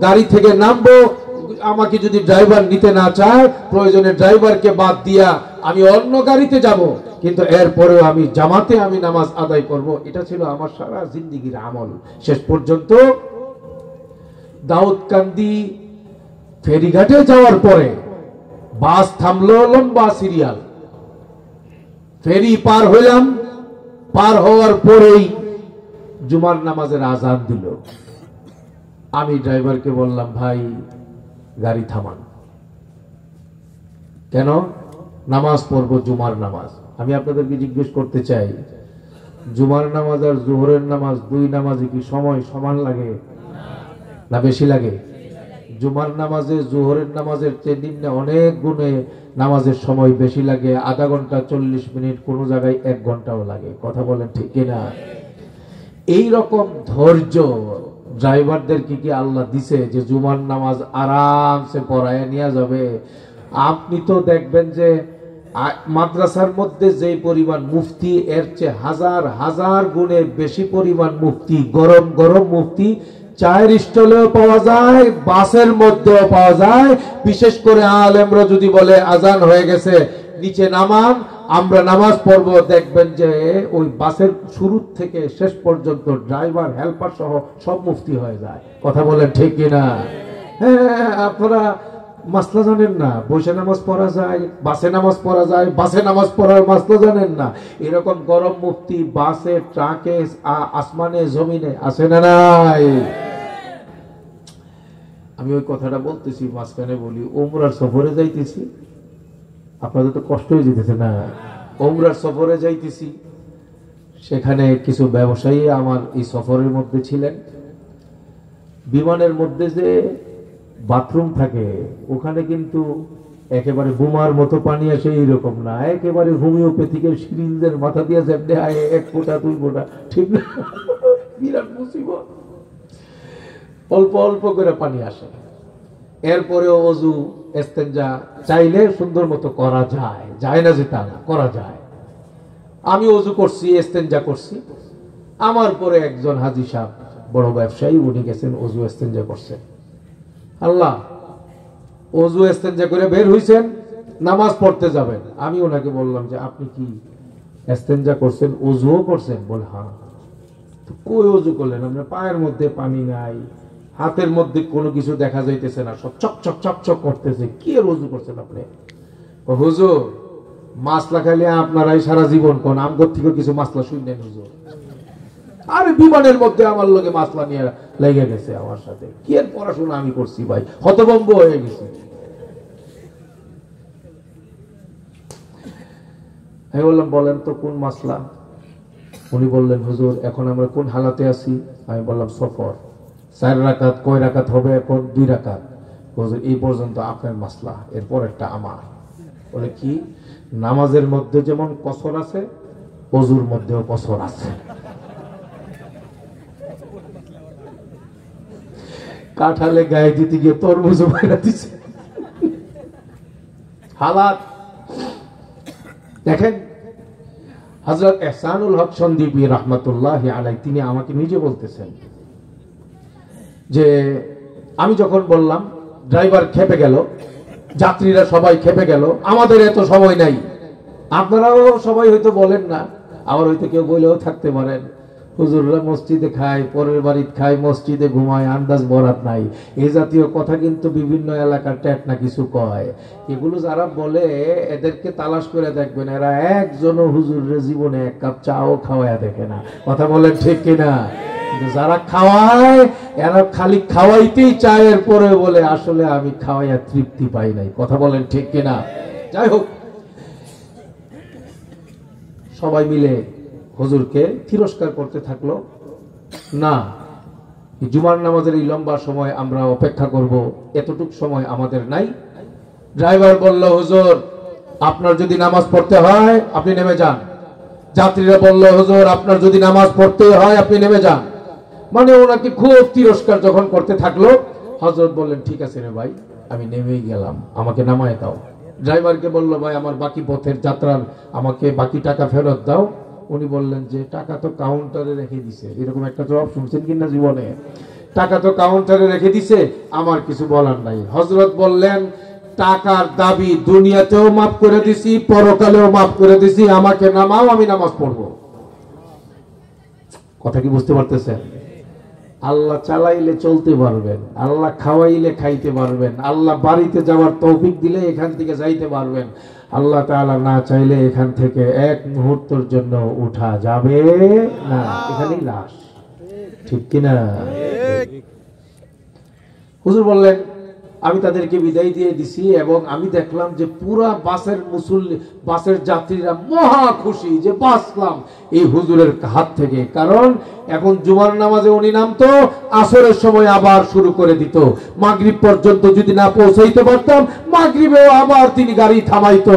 গাড়ি থেকে নামবো। আমাকে যদি ড্রাইভার নিতে না চায়, প্রয়োজনে ড্রাইভারকে বাদ দিয়া আমি অন্য গাড়িতে যাব, কিন্তু এরপরেও আমি জামাতে আমি নামাজ আদায় করব। এটা ছিল আমার সারা জিন্দেগির আমল। শেষ পর্যন্ত দাউদকান্দি ফেরিঘাটে যাওয়ার পরে বাস থামলো, লম্বা সিরিয়াল, ফেরি পার হইলাম। পার হওয়ার পরেই জুমার নামাজের আজান দিল। আমি ড্রাইভারকে বললাম, ভাই গাড়ি থামান। কেন? নামাজ পড়বো, জুমার নামাজ। আমি আপনাদেরকে জিজ্ঞেস করতে চাই, জুমার নামাজ আর জোহরের নামাজ, দুই নামাজে কি সময় সমান লাগে না বেশি লাগে? জুমার নামাজে জোহরের নামাজের চেয়ে নিম্নে অনেক গুণে নামাজের সময় বেশি লাগে। আধা ঘন্টা 40 মিনিট, কোনো জায়গায় 1 ঘন্টাও লাগে। কথা বলেন ঠিক কিনা? এই রকম ধৈর্য ড্রাইভারদের কি আল্লাহ দিছে যে জুমার নামাজ আরামসে পড়ায় নিয়ে যাবে? আপনি তো দেখবেন যে মাদ্রাসার মধ্যে যে পরিমাণ মুফতি, এর চেয়ে হাজার হাজার গুণে বেশি পরিমাণ মুফতি, গরম গরম মুফতি চায়ের স্টলেও পাওয়া যায়, বাসের মধ্যেও পাওয়া যায়। বিশেষ করে আলেমরা যদি বলে আজান হয়ে গেছে, নিচে নামান, আমরা নামাজ পড়বো, দেখবেন যে ওই বাসের শুরু থেকে শেষ পর্যন্ত ড্রাইভার, হেল্পার সহ সব মুফতি হয়ে যায়। কথা বলেন ঠিক কিনা? হ্যাঁ, আপনারা মাসলা জানেন না, বসে নামাজ পড়া যায়, বাসে নামাজ পড়া যায়, বাসে নামাজ পড়ার মাসলা জানেন না। এরকম গরম মুফতি বাসে, ট্রাকে, আসমানে, জমিনে আছে না নাই? আমি ওই কথাটা বলতেছি, মাঝখানে বলি, ওমরার সফরে যাইতেছি, আপনাদের তো কষ্ট হয়ে যেতেছে না? ওমরার সফরে যাইতেছি, সেখানে কিছু ব্যবসায়ী আমার এই সফরের মধ্যে ছিলেন। বিমানের মধ্যে যে বাথরুম থাকে, ওখানে কিন্তু একেবারে বোমার মতো পানি আসে এইরকম না, একেবারে হোমিওপ্যাথিকের সিরিঞ্জের মাথা দিয়ে যেমনি আয়, 1 ফোঁটা 2 ফোঁটা, ঠিক না? বিরাট মুসিবত। অল্প অল্প করে পানি আসে। এরপরেও অজু, ইস্তেঞ্জা চাইলে সুন্দর মতো করা যায়, যায় না যে তা না, করা যায়। আমি অজু করছি, ইস্তেঞ্জা করছি। আমার পরে একজন হাজী সাহেব, বড় ব্যবসায়ী, উনি গেছেন অজু ইস্তেঞ্জা করছেন। আল্লাহ, অজু ইস্তেঞ্জা করে বের হইছেন, নামাজ পড়তে যাবেন। আমি ওনাকে বললাম যে আপনি কি ইস্তেঞ্জা করছেন, অজুও করছেন? বলে হ্যাঁ। তো কই অজু করলেন? আপনার পায়ের মধ্যে পানি নাই, হাতের মধ্যে কোনো কিছু দেখা যাইতেছে না, সব চকচক চকচক করতেছে, কি আর অজু করছেন আপনি? হুজুর, মাসলা খাইলে আপনারাই সারা জীবন কোন, আমগর থেকে কিছু মাসলা শুনলেন হুজুর? আরে বিমানের মধ্যে আমার লোকে মাসলা নিয়ে লেগে গেছে আমার সাথে, কি আর পড়াশোনা আমি করছি ভাই, হতভম্ব হয়ে গেছি। আমি বললাম বলেন তো কোন মাসলা? উনি বললেন হুজুর এখন আমরা কোন হালাতে আছি? আমি বললাম সফর। 4 রাকাত, কয় রাকাত হবে এখন? 2 রাকাত। হুজুর এই পর্যন্ত আপনার মাসলা, এরপর একটা আমার। বলে কি? নামাজের মধ্যে যেমন কসর আছে, অজুর মধ্যেও কসর আছে। কাঁঠালে গায়ে দিতে গিয়ে তরমুজ বাইরা দিচ্ছে। হালাত দেখেন। হযরত ইহসানুল হক সন্দীপী রাহমাতুল্লাহি আলাইহি তিনি আমাকে নিজে বলতেছেন যে আমি যখন বললাম ড্রাইভার খেপে গেল, যাত্রীরা সবাই খেপে গেল, আমাদের এত সময় নাই। আপনারাও সবাই হয়তো বলেন না, আবার হয়তো কেউ বলেও থাকতে পারেন হুজুররা মসজিদে খায়, পরের বাড়িতে খায়, মসজিদে ঘুমায়, আন্দাজ বরাত নাই। এই জাতীয় কথা কিন্তু বিভিন্ন এলাকার ট্যাট না কিছু কয়। এগুলো যারা বলে এদেরকে তালাশ করে দেখবেন, এরা একজনও হুজুরের জীবনে 1 কাপ চাও খাওয়ায়া দেখে না। কথা বলেন ঠিক কিনা? যারা খাওয়ায় এরা খালি খাওয়াইতেই চায়, এরপরে বলে আসলে আমি খাওয়াইয়া তৃপ্তি পাই নাই। কথা বলেন ঠিক কিনা? যাই হোক, সবাই মিলে হুজুরকে তিরস্কার করতে থাকলো। না, জুমার নামাজের এই লম্বা সময় আমরা অপেক্ষা করব, এতটুক সময় আমাদের নাই। ড্রাইভার বলল হুজুর আপনার যদি নামাজ পড়তে হয় আপনি নেমে যান। যাত্রীরা বলল হুজুর আপনার যদি নামাজ পড়তে হয় আপনি নেমে যান। মানে ওনাকে খুব তিরস্কার যখন করতে থাকলো, হযরত বললেন ঠিক আছে রে ভাই, আমি নেমেই গেলাম, আমাকে নামায় দাও। ড্রাইভারকে বলল ভাই আমার বাকি পথের যাত্রার আমাকে বাকি টাকা ফেরত দাও। উনি বললেন যে টাকা তো কাউন্টারে রেখে দিছে। এরকম একটা জবাব শুনছেন কিনা জীবনে? টাকা তো কাউন্টারে রেখে দিছে, আমার কিছু বলার নাই। হযরত বললেন টাকার দাবি দুনিয়াতেও মাফ করে দিছি, পরকালেও মাফ করে দিছি, আমাকে নামাও, আমি নামাজ পড়বো। কথা কি বুঝতে পারতেছেন? আল্লাহ চালাইলে চলতে পারবেন, আল্লাহ খাওয়াইলে খাইতে পারবেন, আল্লাহ বাড়িতে যাওয়ার তৌফিক দিলে এখান থেকে যাইতে পারবেন। আল্লাহ তাআলা না চাইলে এখান থেকে 1 মুহূর্তের জন্য উঠা যাবে না, এখানেই লাশ। ঠিক কিনা? হুজুর বললেন আমি তাদেরকে বিদায় দিয়ে দিছি এবং আমি দেখলাম যে পুরা বাসের যাত্রীরা মহা খুশি যে বাঁচলাম এই হুজুরের হাত থেকে। কারণ এখন জুমার নামাজে উনি নামতো, আসরের সময় আবার শুরু করে দিত, মাগরিব পর্যন্ত যদি না পৌঁছাইতে পারতাম মাগরিবেও আবার তিনি গাড়ি থামাইতো।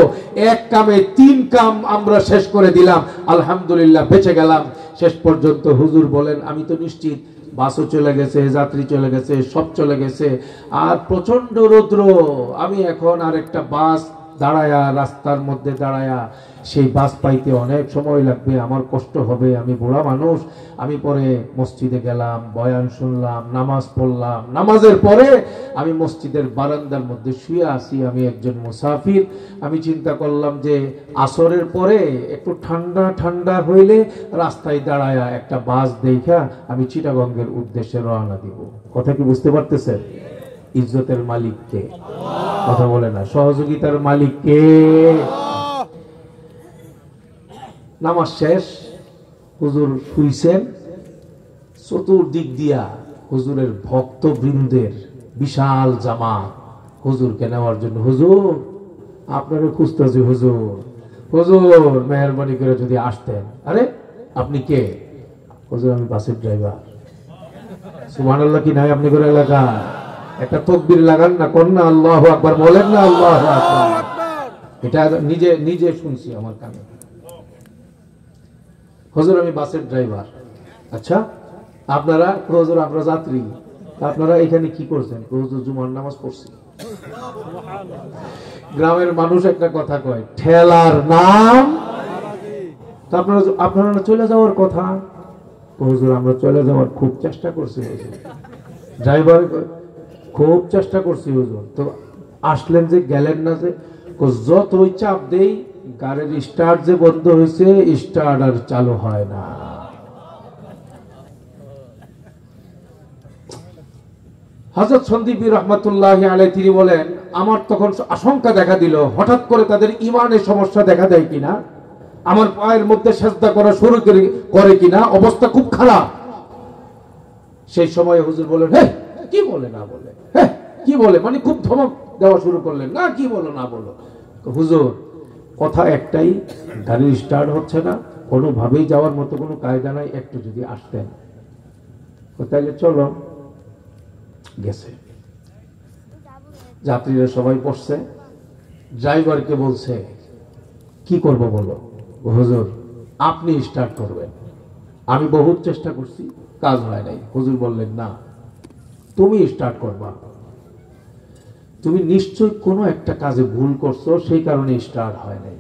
এক কামে 3 কাম আমরা শেষ করে দিলাম, আলহামদুলিল্লাহ বেঁচে গেলাম। শেষ পর্যন্ত হুজুর বলেন আমি তো নিশ্চিত বাসও চলে গেছে, যাত্রী চলে গেছে, সব চলে গেছে, আর প্রচন্ড রৌদ্র, আমি এখন আর একটা বাস দাঁড়ায়া, রাস্তার মধ্যে দাঁড়ায়া সেই বাস পাইতে অনেক সময় লাগবে, আমার কষ্ট হবে, আমি বুড়া মানুষ। আমি পরে মসজিদে গেলাম, বয়ান শুনলাম, নামাজ পড়লাম। নামাজের পরে আমি মসজিদের বারান্দার মধ্যে শুয়ে আছি, আমি একজন মুসাফির। আমি চিন্তা করলাম যে আসরের পরে একটু ঠান্ডা ঠান্ডা হইলে রাস্তায় দাঁড়ায়া একটা বাস দেখা আমি চিটাগঙ্গের উদ্দেশ্যে রওনা দিব। কথা কি বুঝতে পারতেছেন? ইজ্জতের মালিক কে? কথা বলে না। সহযোগিতার মালিক কে? নামাজ শেষ, হুজুর শুইছেন। চতুর্দিক দিয়া হুজুরের ভক্তবৃন্দের বিশাল জামাত হুজুরকে নেওয়ার জন্য। হুজুর আপনারা খুঁজতেছি, হুজুর হুজুর মেহরবানি করে যদি আসতেন। আরে আপনি কে? হুজুর আমি বাসের ড্রাইভার। সুবহানাল্লাহ কি নাই আপনি করে এলাকা? একটা তাকবীর লাগান না, কোন না আল্লাহু আকবার বলেন না, আল্লাহু আকবার। এটা নিজে নিজে শুনছি আমার কানে। হুজুর আমি বাসের ড্রাইভার। আচ্ছা আপনারা? হুজুর আমরা যাত্রী। আপনারা এখানে কি করছেন? হুজুর জুমার নামাজ পড়ছি। গ্রামের মানুষ একটা কথা কয়, ঠেলার নাম। আপনারা চলে যাওয়ার কথা। হুজুর আমরা চলে যাওয়ার খুব চেষ্টা করছি হুজুর। ড্রাইভার খুব চেষ্টা করছি হুজুর। তো আসলেন যে, গেলেন না যে? যতই চাপ দেই গাড়ির স্টার্ট যে বন্ধ হয়েছে, স্টার্ট আর চালু হয় না। হযরত সন্দীপী রহমাতুল্লাহি আলাইহি তিনি বলেন, আমার তখন আশঙ্কা দেখা দিল হঠাৎ করে তাদের ঈমানের সমস্যা দেখা দেয় কিনা, আমার পায়ের মধ্যে সিজদা করা শুরু করে কিনা, অবস্থা খুব খারাপ। সেই সময় হুজুর বলেন, হে কি বলে না বলে, হ্যাঁ কি বলে, মানে খুব ধমক দেওয়া শুরু করলেন, না কি বলো না বলো। হুজুর কথা একটাই, গাড়ির স্টার্ট হচ্ছে না, কোনোভাবেই যাওয়ার মতো কোনো কায়দা নাই, একটু যদি আসতেন। তাইলে চলো। গেছে, যাত্রীরা সবাই বসছে। ড্রাইভারকে বলছে কি করব বলো। হুজুর আপনি স্টার্ট করবেন। আমি বহুত চেষ্টা করছি, কাজ হয় নাই। হুজুর বললেন না, তুমি স্টার্ট করবা। তুমি নিশ্চয় কোনো একটা কাজে ভুল করছো, সেই কারণে স্টার্ট হয় নাই।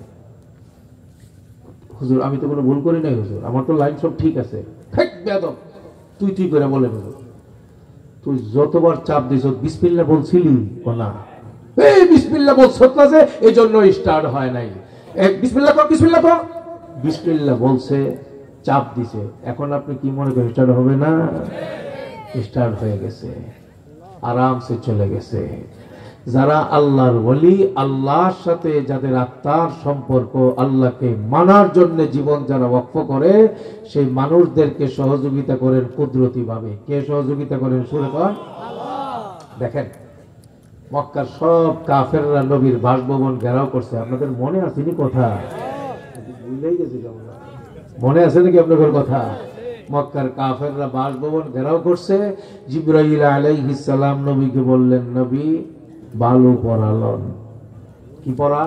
হুজুর আমি তো কোনো ভুল করি নাই হুজুর, আমার তো লাইন সব ঠিক আছে। তুই তুই করে বলে, হুজুর তুই যতবার চাপ দিছ বিসমিল্লাহ বলছিলি না? এই বিসমিল্লাহ বলছ না যে, এই জন্য স্টার্ট হয় নাই। বিসমিল্লাহ কর, বিসমিল্লাহ কর। বিসমিল্লাহ বলছে, চাপ দিছে। এখন আপনি কি মনে করেন স্টার্ট হবে না? স্টার্ট হয়ে গেছে, আরামসে চলে গেছে। যারা আল্লাহর ওলি, আল্লাহর সাথে যাদের আত্মার সম্পর্ক, আল্লাহকে মানার জন্য জীবন যারা ওয়াকফ করে, সেই মানুষদেরকে সহযোগিতা করেন কুদরতি ভাবে। কে সহযোগিতা করেন? সুরে কর। দেখেন মক্কার সব কাফেররা নবীর বাসভবন ঘেরাও করছে। আপনাদের মনে আসেনি কথা? ভুলেই গেছি, মনে আছে নাকি আপনাদের কথা? মক্কার কাফেররা বাসভবন ঘেরাও করছে। জিবরাইল আলাইহিস সালাম নবীকে বললেন, নবী বালু পরালন। কি পরা?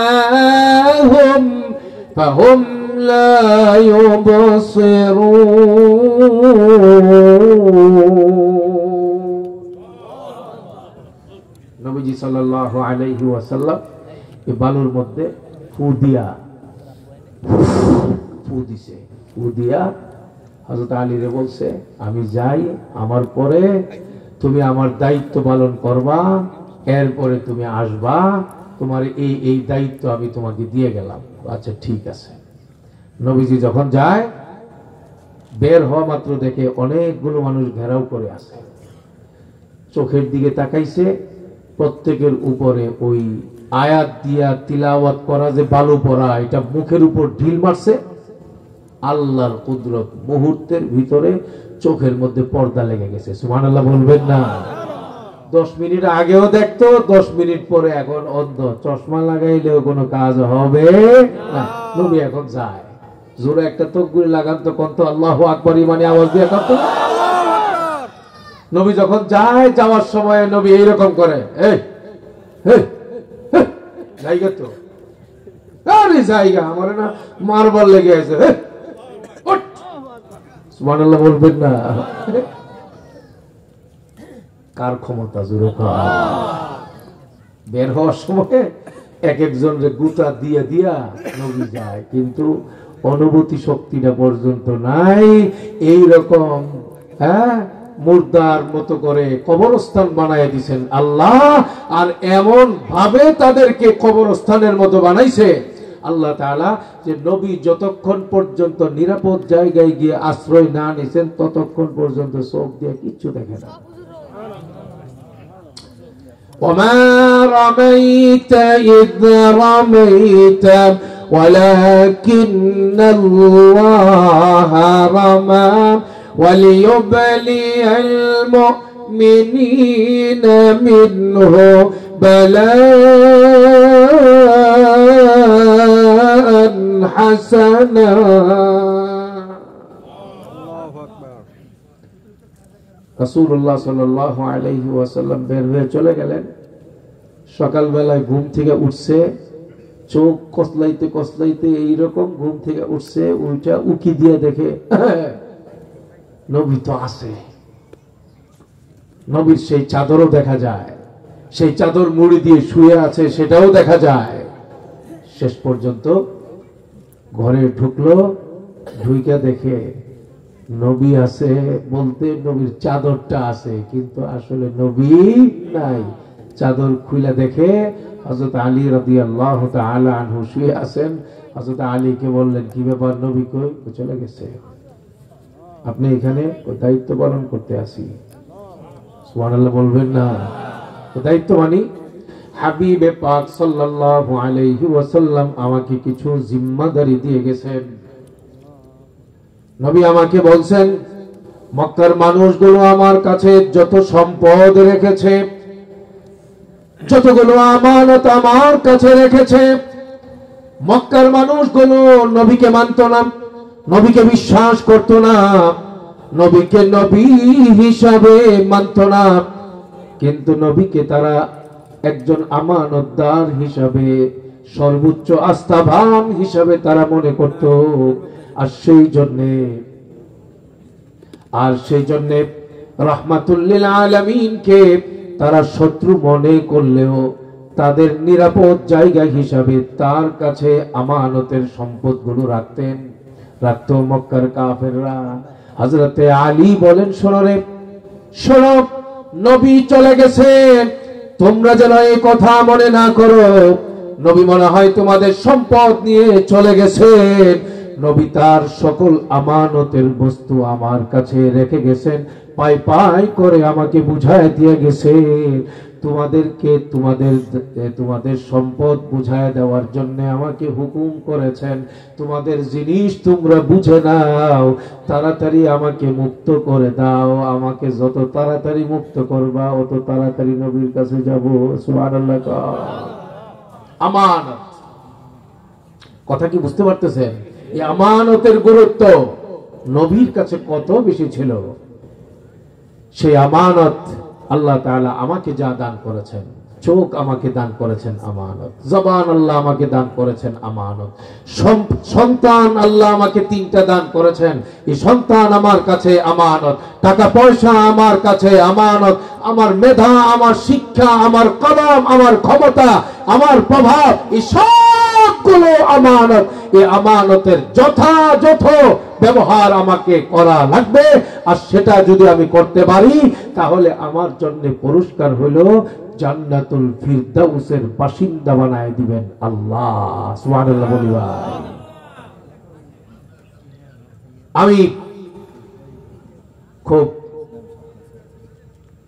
ফাগশাইনাহুম ফাহুম লা ইউবসিরুন। নবীজি সাল্লাল্লাহু আলাইহি ওয়াসাল্লাম এই বালুর মধ্যে ফু দিছে। ফু দিয়া হযরত আলীরে বলছে, আমি যাই, আমার পরে তুমি আমার দায়িত্ব পালন করবা, এরপরে তুমি আসবা, তোমার এই এই দায়িত্ব আমি তোমাকে দিয়ে গেলাম। আচ্ছা ঠিক আছে। নবীজি যখন যায়, বের হওয়া মাত্র দেখে অনেকগুলো মানুষ ঘেরাও করে আছে। চোখের দিকে তাকাইছে, প্রত্যেকের উপরে ওই আয়াত দিয়া তিলাওয়াত করা যে বালু পড়া, এটা মুখের উপর ঢিল মারছে। আল্লাহর কুদরত, মুহূর্তের ভিতরে চোখের মধ্যে পর্দা লেগে গেছে। সুবহানাল্লাহ বলবেন না? 10 মিনিট আগেও দেখতো, 10 মিনিট পরে এখন অন্ধ। চশমা লাগাইলেও কোনো কাজ হবে না। নবী এখন যায়, জোরে একটা তাকবীর লাগান তো, কোন তো আল্লাহু আকবার ইমানি আওয়াজ দিয়ে কত। নবী যখন যায়, যাওয়ার সময় নবী এইরকম করে, এই জায়গা তো আরে জায়গা আমার না মারবার লেগে আছে। সুবহানাল্লাহ বলবেন না? কার ক্ষমতা জোরে বের হওয়ার সময় এক একজন গুতা দিয়ে দিয়া নবী যায়, কিন্তু অনুভূতি শক্তিটা পর্যন্ত নাই। এই রকম মুর্দার মতো করে কবরস্থান বানায় দিয়েছেন আল্লাহ, আর এমন ভাবে তাদেরকে কবরস্থানের মতো বানাইছে আল্লাহ তাআলা যে নবী যতক্ষণ পর্যন্ত নিরাপদ জায়গায় গিয়ে আশ্রয় না নিছেন ততক্ষণ পর্যন্ত চোখ দিয়ে কিচ্ছু দেখে না। وما رميت إذ رميت ولكن الله رمى وليبلي المؤمنين منه بلاء حسنا। রাসূলুল্লাহ সাল্লাল্লাহু আলাইহি ওয়াসাল্লাম বের হয়ে চলে গেলেন। সকালবেলায় ঘুম থেকে উঠছে, চোখ কসলাইতে কসলাইতে এইরকম ঘুম থেকে উঠছে, উল্টা উকি দিয়ে দেখে নবী তো আছে। নবীর সেই চাদরও দেখা যায়, সেই চাদর মুড়ি দিয়ে শুয়ে আছে সেটাও দেখা যায়। শেষ পর্যন্ত ঘরে ঢুকলো, ঢুইকা দেখে নবী আছে বলতে নবীর চাদরটা আছে, কিন্তু আসলে নবী নাই। চাদর খুলে দেখে হযরত আলী রাদিয়াল্লাহু তাআলা আনহু শুয়ে আছেন। হযরত আলীকে বললেন, কি ব্যাপার, নবী কই? চলে গেছে, আপনি এখানে দায়িত্ব পালন করতে আসি। সুবহানাল্লাহ বলবেন না? দায়িত্ব মানি হাবিবে পাক সাল্লাল্লাহু আলাইহি ওয়াসাল্লাম আমাকে কিছু জিম্মাদারি দিয়ে গেছেন। নবী আমাকে বলছেন, মক্কার মানুষগুলো আমার কাছে যত সম্পদ রেখেছে, যতগুলো আমানত আমার কাছে রেখেছে, মক্কার মানুষগুলো নবীকে মানত না, নবীকে বিশ্বাস করত না, নবীকে নবী হিসাবে মানত না, কিন্তু নবীকে তারা একজন আমানতদার হিসাবে, সর্বোচ্চ আস্থাবান হিসাবে তারা মনে করত। আর সেই জন্যে রাহমাতুল লিল আলামিনকে তারা শত্রু মনে করলেও তাদের নিরাপদ জায়গা হিসাবে তার কাছে আমানতের সম্পদগুলো রাখত মক্কার কাফেররা। হযরতে আলী বলেন, শোনো রে, শোনো, নবী চলে গেছেন, তোমরা যেন এই কথা মনে না করো নবী মনে হয় তোমাদের সম্পদ নিয়ে চলে গেছেন। নবী তার সকল আমানতের বস্তু আমার কাছে রেখে গেছেন, পাই পাই করে আমাকে বুঝায় দিয়ে গেছে। তোমাদেরকে তোমাদের সম্পদ বুঝায় দেওয়ার জন্য আমাকে হুকুম করেছেন, তোমাদের জিনিস তোমরা বুঝে নাও, তাড়াতাড়ি আমাকে মুক্ত করে দাও। আমাকে যত তাড়াতাড়ি মুক্ত করবা অত তাড়াতাড়ি নবীর কাছে যাব। সুবহানাল্লাহ। আমানত কথা কি বুঝতে পারতেছেন? এই আমানতের গুরুত্ব নবীর কাছে কত বেশি ছিল। সেই আমানত আল্লাহ তাআলা আমাকে যা দান করেছেন, চোখ আমাকে দান করেছেন আমানত, জবান আল্লাহ আমাকে দান করেছেন আমানত, সন্তান আল্লাহ আমাকে 3টা দান করেছেন, এই সন্তান আমার কাছে আমানত, টাকা পয়সা আমার কাছে আমানত, আমার মেধা, আমার শিক্ষা, আমার কলম, আমার ক্ষমতা, আমার প্রভাব, এই সবগুলো আমানত। এই আমানতের যথাযথ ব্যবহার আমাকে করা লাগবে, আর সেটা যদি আমি করতে পারি তাহলে আমার জন্য পুরস্কার হলো জান্নাতুল ফিরদাউসের বাসিন্দা বানায় দিবেন আল্লাহ। সুবহানাল্লাহ বলিবা। আমি খুব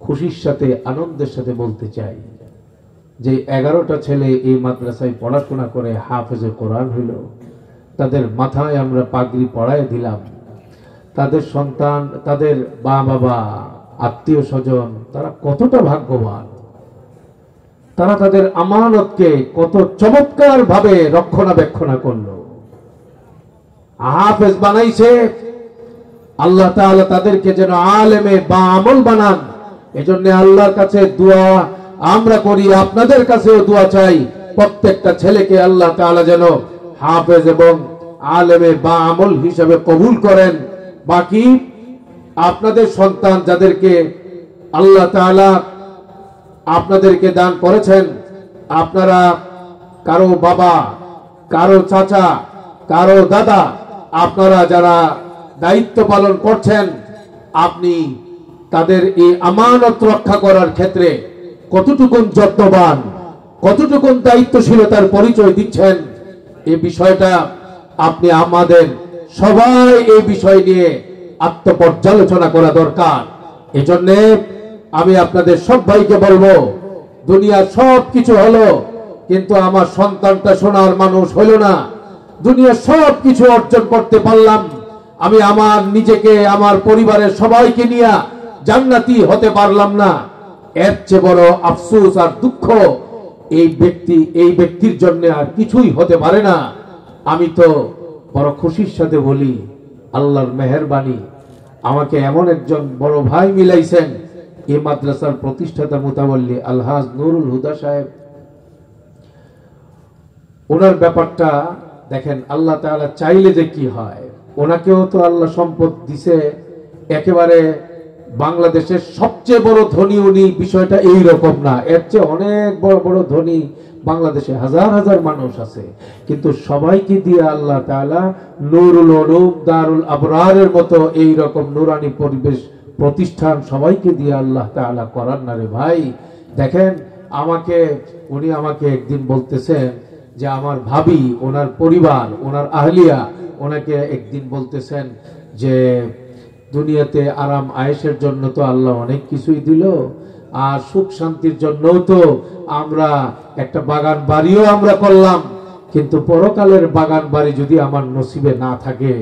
খুশির সাথে, আনন্দের সাথে বলতে চাই যে 11টা ছেলে এই মাদ্রাসায় পড়াশোনা করে হাফেজে কোরআন হইল, তাদের মাথায় আমরা পাগড়ি পরায় দিলাম, তাদের সন্তান, তাদের মা বাবা, আত্মীয় স্বজন, তারা কতটা ভাগ্যবান। তারা তাদের আমানতকে কত চমৎকার ভাবে রক্ষণাবেক্ষণা করলো। হাফেজ বানাইছে আল্লাহ তাআলা, তাদেরকে যেন আলেমে বা আমল বানান। এজন্য আল্লাহর কাছে দোয়া আমরা করি, আপনাদের কাছেও দোয়া চাই, প্রত্যেকটা ছেলেকে আল্লাহ তাআলা যেন হাফেজ এবং আলেমে বা আমল হিসেবে কবুল করেন। বাকি আপনাদের সন্তান যাদেরকে আল্লাহ তাআলা আপনাদেরকে দান করেছেন, আপনারা কারো বাবা, কারো চাচা, কারো দাদা, আপনারা যারা দায়িত্ব পালন করছেন, আপনি তাদের এই আমানত রক্ষা করার ক্ষেত্রে কতটুকুন যত্নবান, কতটুকুন দায়িত্বশীলতার পরিচয় দিচ্ছেন, এই বিষয়টা আপনি আমাদের সবাই এই বিষয় নিয়ে আত্মপর্যালোচনা করা দরকার। এজন্য আমি আপনাদের সবাইকে বলবো, দুনিয়ার সব কিছু হলো কিন্তু আমার সন্তানটা সোনার মানুষ হইল না। দুনিয়ার সব কিছু অর্জন করতে পারলাম, আমি আমার নিজেকে, আমার পরিবারের সবাইকে নিয়ে জান্নাতি হতে পারলাম না। এর চেয়ে বড় আফসোস আর দুঃখ এই ব্যক্তির জন্য আর কিছুই হতে পারে না। আমি তো বড় খুশির সাথে বলি, আল্লাহর মেহেরবানি, আমাকে এমন একজন বড় ভাই মিলাইছেন, এই মাদ্রাসার প্রতিষ্ঠাতা মুতাওয়াল্লি আলহাজ নুরুল হুদা সাহেব। ওনার ব্যাপারটা দেখেন, আল্লাহ তাআলা চাইলে যে কি হয়। ওনাকেও তো আল্লাহ সম্পদ দিছে, একেবারে বাংলাদেশের সবচেয়ে বড় ধনী উনি, বিষয়টা এই রকম না, এর চেয়ে অনেক বড় বড় ধনী বাংলাদেশে হাজার হাজার মানুষ আছে, কিন্তু সবাইকে দিয়ে আল্লাহ তাআলা নুরুল উলুম দারুল আবরারের মতো এই রকম নুরানি পরিবেশ প্রতিষ্ঠান সবাইকে দিয়ে আল্লাহ তাআলা করার না রে ভাই। দেখেন উনি আমাকে একদিন বলতেছেন যে আমার ভাবি, ওনার পরিবার, ওনার আহলিয়া ওনাকে একদিন বলতেছেন যে দুনিয়াতে আরাম আয়েশের জন্য তো আল্লাহ অনেক কিছুই দিল, আর সুখ শান্তির জন্যও তো আমরা একটা বাগান বাড়িও আমরা করলাম, কিন্তু পরকালের বাগান বাড়ি যদি আমার নসিবে না থাকে,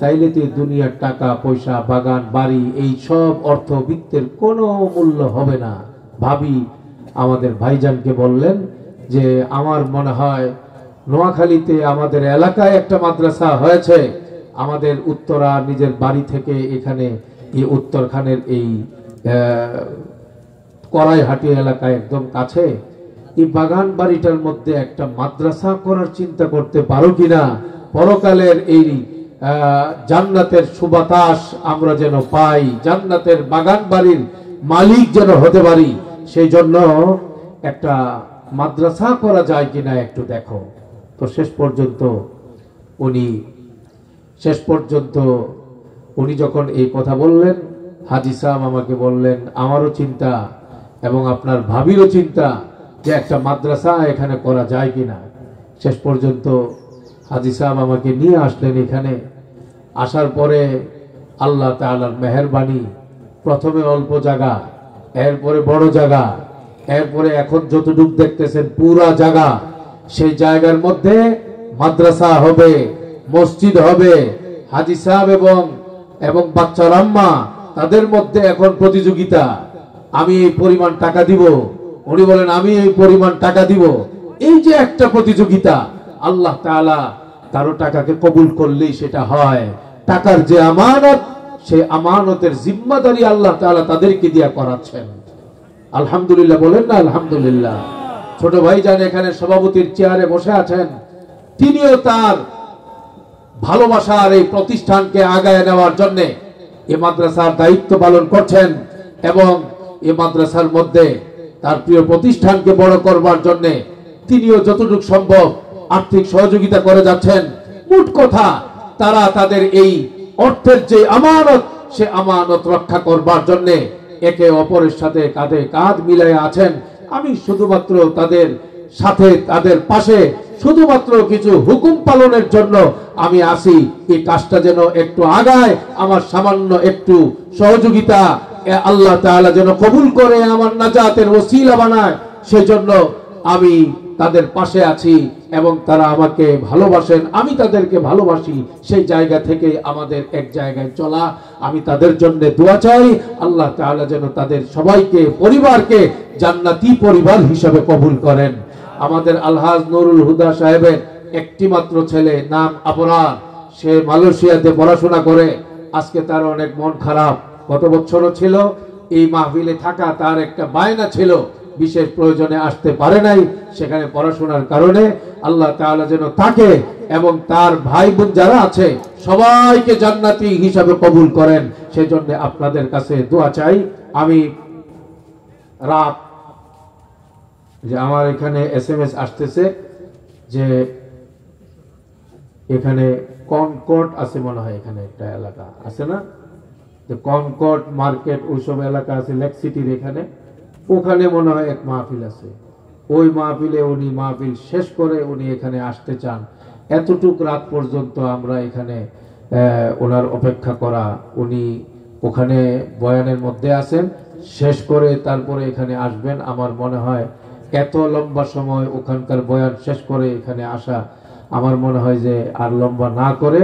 তাইলে তো দুনিয়ার টাকা পয়সা, বাগান বাড়ি, এই সব অর্থবিত্তের কোনো মূল্য হবে না। ভাবি আমাদের ভাইজানকে বললেন যে আমার মনে হয় নোয়াখালীতে আমাদের এলাকায় একটা মাদ্রাসা হয়েছে, আমাদের উত্তরা নিজের বাড়ি থেকে এখানে এই উত্তরখানের এই করাইহাটি এলাকায় একদম কাছে, এই বাগান বাড়িটার মধ্যে একটা মাদ্রাসা করার চিন্তা করতে পারো কিনা, পরকালের এই জান্নাতের সুবাতাস আমরা যেন পাই, জান্নাতের বাগান বাড়ির মালিক যেন হতে পারি, সেই জন্য একটা মাদ্রাসা করা যায় কিনা একটু দেখো। তো শেষ পর্যন্ত উনি যখন এই কথা বললেন, হাজী সাহেব আমাকে বললেন, আমারও চিন্তা এবং আপনার ভাবিরও চিন্তা যে একটা মাদ্রাসা এখানে করা যায় কিনা। শেষ পর্যন্ত হাজী সাহেব আমাকে নিয়ে আসলেন এখানে। আসার পরে আল্লাহ তাআলার মেহেরবানি, প্রথমে অল্প জায়গা, এরপরে বড় জায়গা, এরপরে এখন যতটুকু দেখতেছেন পুরা জায়গা, সেই জায়গার মধ্যে মাদ্রাসা হবে, মসজিদ হবে। হাজী সাহেব এবং বাচ্চার আম্মা, তাদের মধ্যে এখন প্রতিযোগিতা, আমি এই পরিমাণ টাকা দিব, উনি বলেন আমি এই পরিমাণ টাকা দিব। এই যে একটা প্রতিযোগিতা, আল্লাহ তাআলা কারো টাকাকে কবুল করলেই সেটা হয়। টাকার যে আমানত, সেই আমানতের জিম্মাদারি আল্লাহ তাআলা তাদেরকে দিয়া করাচ্ছেন। আলহামদুলিল্লাহ বলেন না আলহামদুলিল্লাহ। ছোট ভাইজান এখানে সভাপতির চেয়ারে বসে আছেন, তিনিও তার ভালোবাসার এই প্রতিষ্ঠানকে আগায় নেওয়ার জন্য এই মাদ্রাসার দায়িত্ব পালন করছেন এবং এই মাদ্রাসার মধ্যে তার প্রিয় প্রতিষ্ঠানকে বড় করবার জন্য তিনিও যতটুকু সম্ভব আর্থিক সহযোগিতা করে যাচ্ছেন। মোট কথা, তারা তাদের এই অর্থের যে আমানত, সে আমানত রক্ষা করবার জন্য একে অপরের সাথে কাঁধে কাঁধ মিলাই আছেন। আমি শুধুমাত্র তাদের সাথে, তাদের পাশে শুধুমাত্র কিছু হুকুম পালনের জন্য আমি আসি। এই কাজটা যেন একটু আগায়, আমার সামান্য একটু সহযোগিতা আল্লাহ তাআলা যেন কবুল করে, আমার নাজাতের ওসিলা বানায়, সেজন্য আমি তাদের পাশে আছি। এবং তারা আমাকে ভালোবাসেন, আমি তাদেরকে ভালোবাসি। সেই জায়গা থেকে আমাদের এক জায়গায় চলা। আমি তাদের জন্য দোয়া চাই, আল্লাহ তাআলা যেন তাদের সবাইকে, পরিবারকে জান্নাতি পরিবার হিসেবে কবুল করেন। আমাদের আলহাজ নুরুল হুদা সাহেবের একটি মাত্র ছেলে, নাম আবরার, সে মালয়েশিয়াতে পড়াশোনা করে। আজকে তার অনেক মন খারাপ, গত বছরও ছিল এই মাহফিলে থাকা, তার একটা বায়না ছিল, বিশেষ প্রয়োজনে আসতে পারে নাই, সেখানে পড়াশোনার কারণে। আল্লাহ তাআলা যেন তাকে এবং তার ভাই বোন যারা আছে সবাইকে জান্নাতি হিসাবে কবুল করেন, সেজন্য আপনাদের কাছে দোয়া চাই। আমি রাত যে আমার এখানে SMS আসতেছে যে এখানে কনকর্ড আছে মনে হয়, এখানে একটা এলাকা আছে না, যে কনকর্ড মার্কেট ওইসব এলাকা আছে লেক সিটির এখানে, ওখানে মনে হয় এক মাহফিল আছে। ওই মাহফিলে উনি মাহফিল শেষ করে উনি এখানে আসতে চান। এতটুক রাত পর্যন্ত আমরা এখানে ওনার অপেক্ষা করা, উনি ওখানে বয়ানের মধ্যে আছেন, শেষ করে তারপরে এখানে আসবেন। আমার মনে হয় এত লম্বা সময় ওখানকার বয়ান শেষ করে এখানে আসা, আমার মনে হয় যে আর লম্বা না করে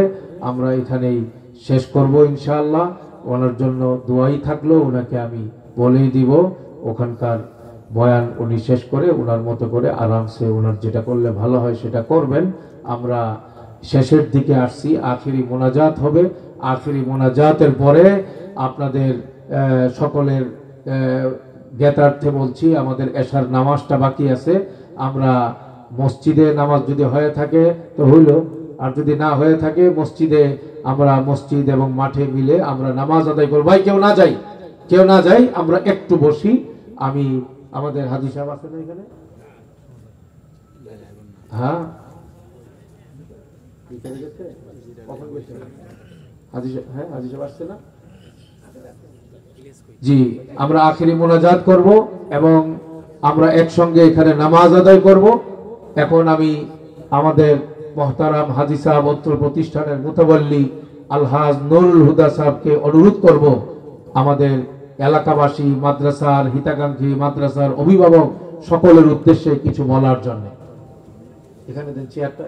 আমরা এখানেই শেষ করব ইনশাআল্লাহ। ওনার জন্য দোয়াই থাকলো, ওনাকে আমি বলেই দিব ওখানকার বয়ান উনি শেষ করে ওনার মতো করে আরামসে ওনার যেটা করলে ভালো হয় সেটা করবেন। আমরা শেষের দিকে আসছি, আখিরি মোনাজাত হবে। আখিরি মোনাজাতের পরে আপনাদের সকলের জ্ঞাতার্থে বলছি, আমাদের এশার নামাজটা বাকি আছে। আমরা মসজিদে নামাজ যদি হয়ে থাকে তো হইল, আর যদি না হয়ে থাকে মসজিদে, আমরা মসজিদ এবং মাঠে মিলে আমরা নামাজ আদায় করব। ভাই কেউ না যাই, কেউ না যাই, আমরা একটু বসি। আমি আমাদের হাজী সাহেব আছে না এখানে? হ্যাঁ, হাজী সাহেব আসছে না? জি, আমরা আখিরি মোনাজাত করব এবং আমরা একসঙ্গে এখানে নামাজ আদায় করব। এখন আমি আমাদের মুহতারাম হাজী সাহেব অত্র প্রতিষ্ঠানের মুতাওয়াল্লি আলহাজ নুরুল হুদা সাহেবকে অনুরোধ করব আমাদের এলাকাবাসী, মাদ্রাসার হিতাকাঙ্ক্ষী, মাদ্রাসার অভিভাবক সকলের উদ্দেশ্যে কিছু বলার জন্য। এখানে দেন চেয়ারটা,